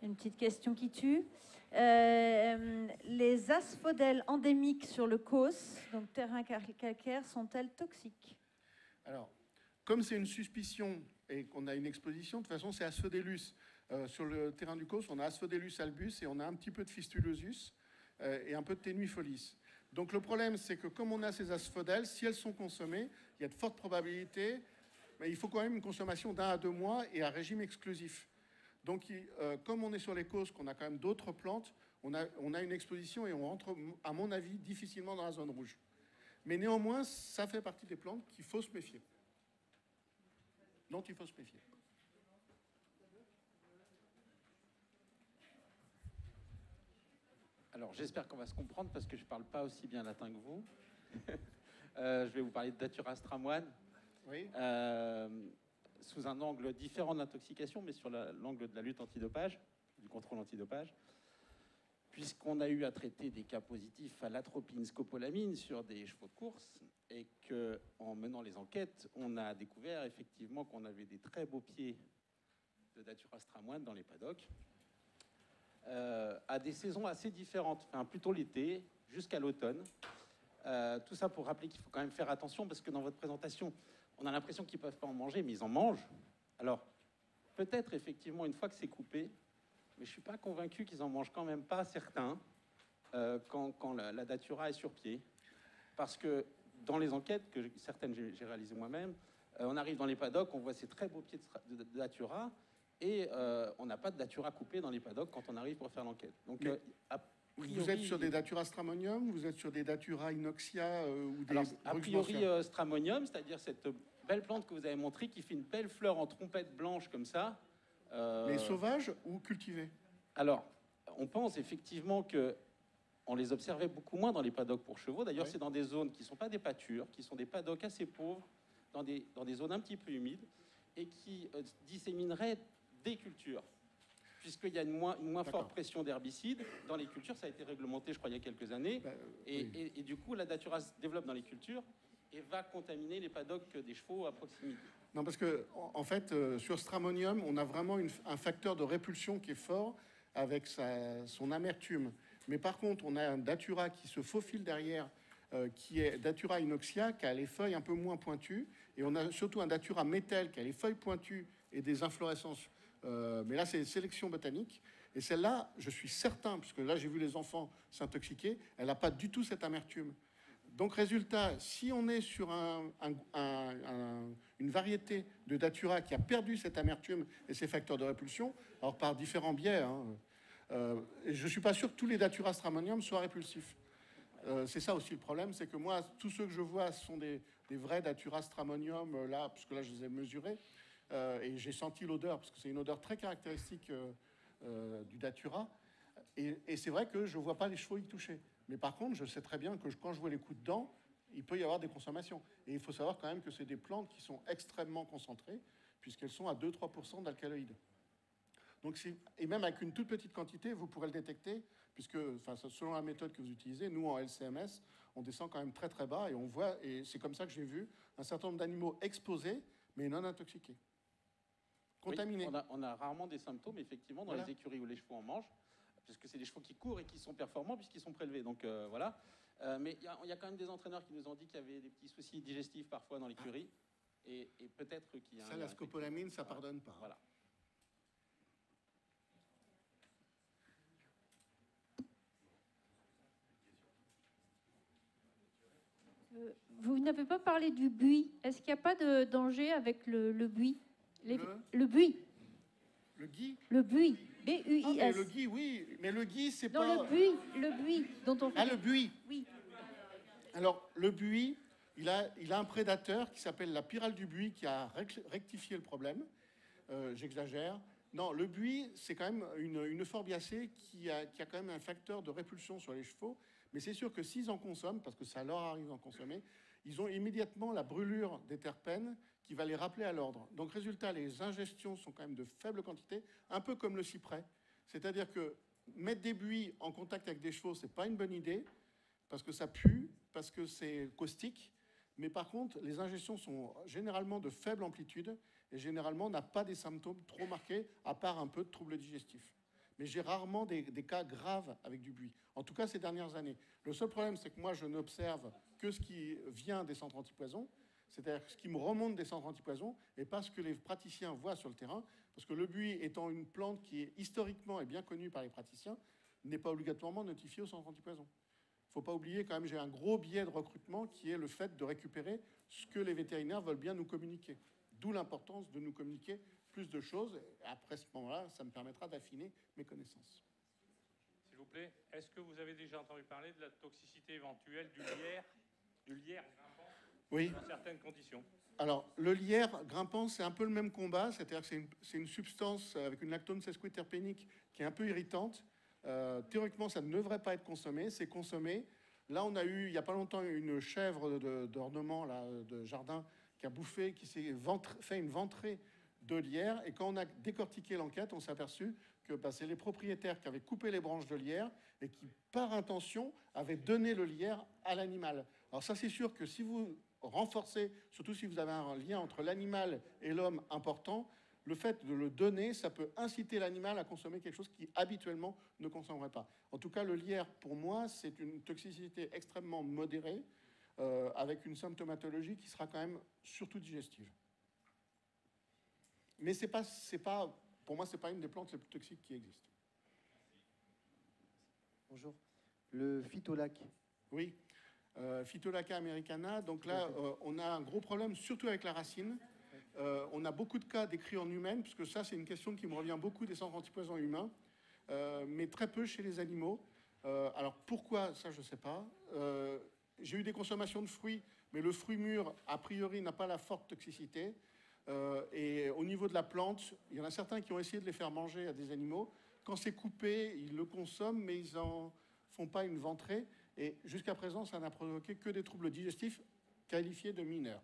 Une petite question qui tue. Les asphodèles endémiques sur le Causse, donc terrain calcaire, sont-elles toxiques? Alors, comme c'est une suspicion et qu'on a une exposition, de toute façon, c'est Asphodélus. Sur le terrain du Causse, on a Asphodélus albus et on a un petit peu de Fistulosus et un peu de Tenuifolis. Donc le problème, c'est que comme on a ces asphodèles, si elles sont consommées, il y a de fortes probabilités, mais il faut quand même une consommation d'1 à 2 mois et un régime exclusif. Donc, comme on est sur les Causses, qu'on a quand même d'autres plantes, on a une exposition et on rentre, à mon avis, difficilement dans la zone rouge. Mais néanmoins, ça fait partie des plantes qu'il faut se méfier. Dont il faut se méfier. Alors, j'espère qu'on va se comprendre parce que je ne parle pas aussi bien latin que vous. Je vais vous parler de Datura stramoine. Oui. Sous un angle différent de l'intoxication, mais sur l'angle de la lutte antidopage, du contrôle antidopage, puisqu'on a eu à traiter des cas positifs à l'atropine scopolamine sur des chevaux de course, et qu'en menant les enquêtes, on a découvert effectivement qu'on avait des très beaux pieds de Datura stramoine dans les paddocks, à des saisons assez différentes, enfin plutôt l'été, jusqu'à l'automne. Tout ça pour rappeler qu'il faut quand même faire attention, parce que dans votre présentation, on a l'impression qu'ils ne peuvent pas en manger, mais ils en mangent. Alors, peut-être effectivement une fois que c'est coupé, mais je ne suis pas convaincu qu'ils en mangent quand même pas certains quand la datura est sur pied. Parce que dans les enquêtes, que certaines j'ai réalisées moi-même, on arrive dans les paddocks, on voit ces très beaux pieds de datura, et on n'a pas de datura coupée dans les paddocks quand on arrive pour faire l'enquête. Donc, vous êtes sur des datura stramonium, vous êtes sur des datura inoxia ou des... Alors, a priori, stramonium, c'est-à-dire cette belle plante que vous avez montrée qui fait une belle fleur en trompette blanche comme ça. Mais sauvages ou cultivés? Alors, on pense effectivement que on les observait beaucoup moins dans les paddocks pour chevaux. D'ailleurs, c'est dans des zones qui ne sont pas des pâtures, qui sont des paddocks assez pauvres, dans des zones un petit peu humides, et qui dissémineraient des cultures. Puisqu'il y a une moins forte pression d'herbicides. Dans les cultures, ça a été réglementé, je crois, il y a quelques années. Et du coup, la datura se développe dans les cultures et va contaminer les paddocks des chevaux à proximité. Non, parce que en fait, sur Stramonium, on a vraiment un facteur de répulsion qui est fort avec son amertume. Mais par contre, on a un datura qui se faufile derrière qui est Datura inoxia, qui a les feuilles un peu moins pointues. Et on a surtout un Datura métal qui a les feuilles pointues et des inflorescences. Mais là, c'est sélection botanique. Et celle-là, je suis certain, puisque là, j'ai vu les enfants s'intoxiquer, elle n'a pas du tout cette amertume. Donc, résultat, si on est sur une variété de Datura qui a perdu cette amertume et ses facteurs de répulsion, alors par différents biais, hein, et je ne suis pas sûr que tous les Datura stramonium soient répulsifs. C'est ça aussi le problème, c'est que moi, tous ceux que je vois sont des vrais Datura stramonium, là, puisque là, je les ai mesurés, et j'ai senti l'odeur, parce que c'est une odeur très caractéristique du Datura. Et c'est vrai que je ne vois pas les chevaux y toucher. Mais par contre, je sais très bien que quand je vois les coups de dents, il peut y avoir des consommations. Et il faut savoir quand même que c'est des plantes qui sont extrêmement concentrées, puisqu'elles sont à 2-3% d'alcaloïdes. Donc, et même avec une toute petite quantité, vous pourrez le détecter, puisque selon la méthode que vous utilisez, nous en LCMS, on descend quand même très très bas, et on voit, et c'est comme ça que j'ai vu un certain nombre d'animaux exposés, mais non intoxiqués. Contaminés. Oui, on a rarement des symptômes, effectivement, dans les écuries où les chevaux en mangent, parce que c'est des chevaux qui courent et qui sont performants puisqu'ils sont prélevés. Donc voilà. Mais il y a quand même des entraîneurs qui nous ont dit qu'il y avait des petits soucis digestifs parfois dans l'écurie. Et peut-être qu'il y a... Ça, la scopolamine, ça ne pardonne pas. Voilà. Vous n'avez pas parlé du buis. Est-ce qu'il n'y a pas de danger avec le buis? Le buis. Le gui. Le buis. B-U-I-S. Ah, mais le gui, oui. Mais le gui, c'est pas... Non, le buis dont on fait... Ah, le buis. Oui. Alors, le buis, il a un prédateur qui s'appelle la pyrale du buis qui a rectifié le problème. J'exagère. Non, le buis, c'est quand même une forbiacée qui a quand même un facteur de répulsion sur les chevaux. Mais c'est sûr que s'ils en consomment, parce que ça leur arrive d'en consommer, ils ont immédiatement la brûlure des terpènes qui va les rappeler à l'ordre. Donc, résultat, les ingestions sont quand même de faible quantité, un peu comme le cyprès. C'est-à-dire que mettre des buis en contact avec des chevaux, c'est pas une bonne idée, parce que ça pue, parce que c'est caustique. Mais par contre, les ingestions sont généralement de faible amplitude, et généralement, on n'a pas des symptômes trop marqués, à part un peu de troubles digestifs. Mais j'ai rarement des cas graves avec du buis. En tout cas, ces dernières années. Le seul problème, c'est que moi, je n'observe que ce qui vient des centres antipoison, c'est-à-dire ce qui me remonte des centres antipoison, et pas ce que les praticiens voient sur le terrain, parce que le buis étant une plante qui est historiquement et bien connue par les praticiens, n'est pas obligatoirement notifiée au centre antipoison. Il ne faut pas oublier quand même, j'ai un gros biais de recrutement qui est le fait de récupérer ce que les vétérinaires veulent bien nous communiquer. D'où l'importance de nous communiquer plus de choses. Et après ce moment-là, ça me permettra d'affiner mes connaissances. S'il vous plaît, est-ce que vous avez déjà entendu parler de la toxicité éventuelle du lierre grimpant oui. Dans certaines conditions? Alors, le lierre grimpant, c'est un peu le même combat. C'est-à-dire que c'est une substance avec une lactone sesquiterpénique qui est un peu irritante. Théoriquement, ça ne devrait pas être consommé. C'est consommé. Là, on a eu, il n'y a pas longtemps, une chèvre d'ornement de jardin qui a bouffé, qui s'est fait une ventrée de lierre. Et quand on a décortiqué l'enquête, on s'est aperçu que c'est les propriétaires qui avaient coupé les branches de lierre et qui, par intention, avaient donné le lierre à l'animal. Alors ça, c'est sûr que si vous renforcez, surtout si vous avez un lien entre l'animal et l'homme important, le fait de le donner, ça peut inciter l'animal à consommer quelque chose qui habituellement ne consommerait pas. En tout cas, le lierre, pour moi, c'est une toxicité extrêmement modérée, avec une symptomatologie qui sera quand même surtout digestive. Mais pour moi, c'est pas une des plantes les plus toxiques qui existent. Bonjour. Le phytolac. Oui. Phytolacca americana. Donc là, on a un gros problème, surtout avec la racine. On a beaucoup de cas décrits en humaine, puisque ça, c'est une question qui me revient beaucoup des centres antipoisons humains, mais très peu chez les animaux. Alors pourquoi, ça, je ne sais pas. J'ai eu des consommations de fruits, mais le fruit mûr, a priori, n'a pas la forte toxicité. Et au niveau de la plante, il y en a certains qui ont essayé de les faire manger à des animaux. Quand c'est coupé, ils le consomment, mais ils n'en font pas une ventrée. Et jusqu'à présent, ça n'a provoqué que des troubles digestifs qualifiés de mineurs.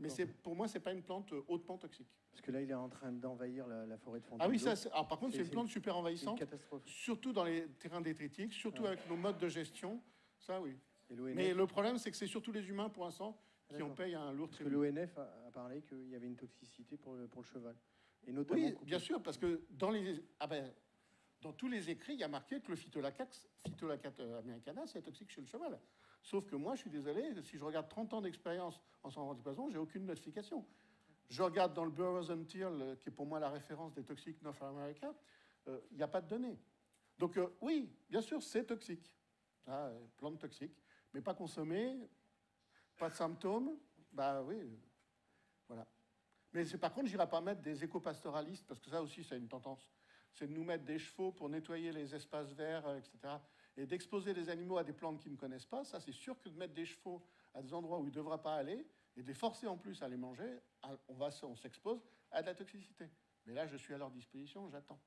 Mais pour moi, ce n'est pas une plante hautement toxique. Parce que là, il est en train d'envahir la forêt de Fontainebleau. Ah oui, alors, par contre, c'est une plante super envahissante. C'est une catastrophe. Surtout dans les terrains détritiques, surtout avec nos modes de gestion. Ça, oui. Et l'ONF, mais le problème, c'est que c'est surtout les humains, pour l'instant, qui en payent un lourd tribut. Parce que l'ONF a parlé qu'il y avait une toxicité pour le cheval. Et notamment oui, bien sûr, parce que dans tous les écrits, il y a marqué que le Phytolacca americana, c'est toxique chez le cheval. Sauf que moi, je suis désolé, si je regarde 30 ans d'expérience en sang antipoison, j'ai aucune notification. Je regarde dans le Burroughs and Thiel, qui est pour moi la référence des toxiques North America, il n'y a pas de données. Donc oui, bien sûr, c'est toxique. Plante toxique, mais pas consommée, pas de symptômes, bah oui, voilà. Mais par contre, je n'irai pas mettre des éco-pastoralistes, parce que ça aussi, c'est une tendance. C'est de nous mettre des chevaux pour nettoyer les espaces verts, etc. Et d'exposer les animaux à des plantes qu'ils ne connaissent pas, ça c'est sûr que de mettre des chevaux à des endroits où ils ne devraient pas aller, et de les forcer en plus à les manger, on s'expose à de la toxicité. Mais là, je suis à leur disposition, j'attends.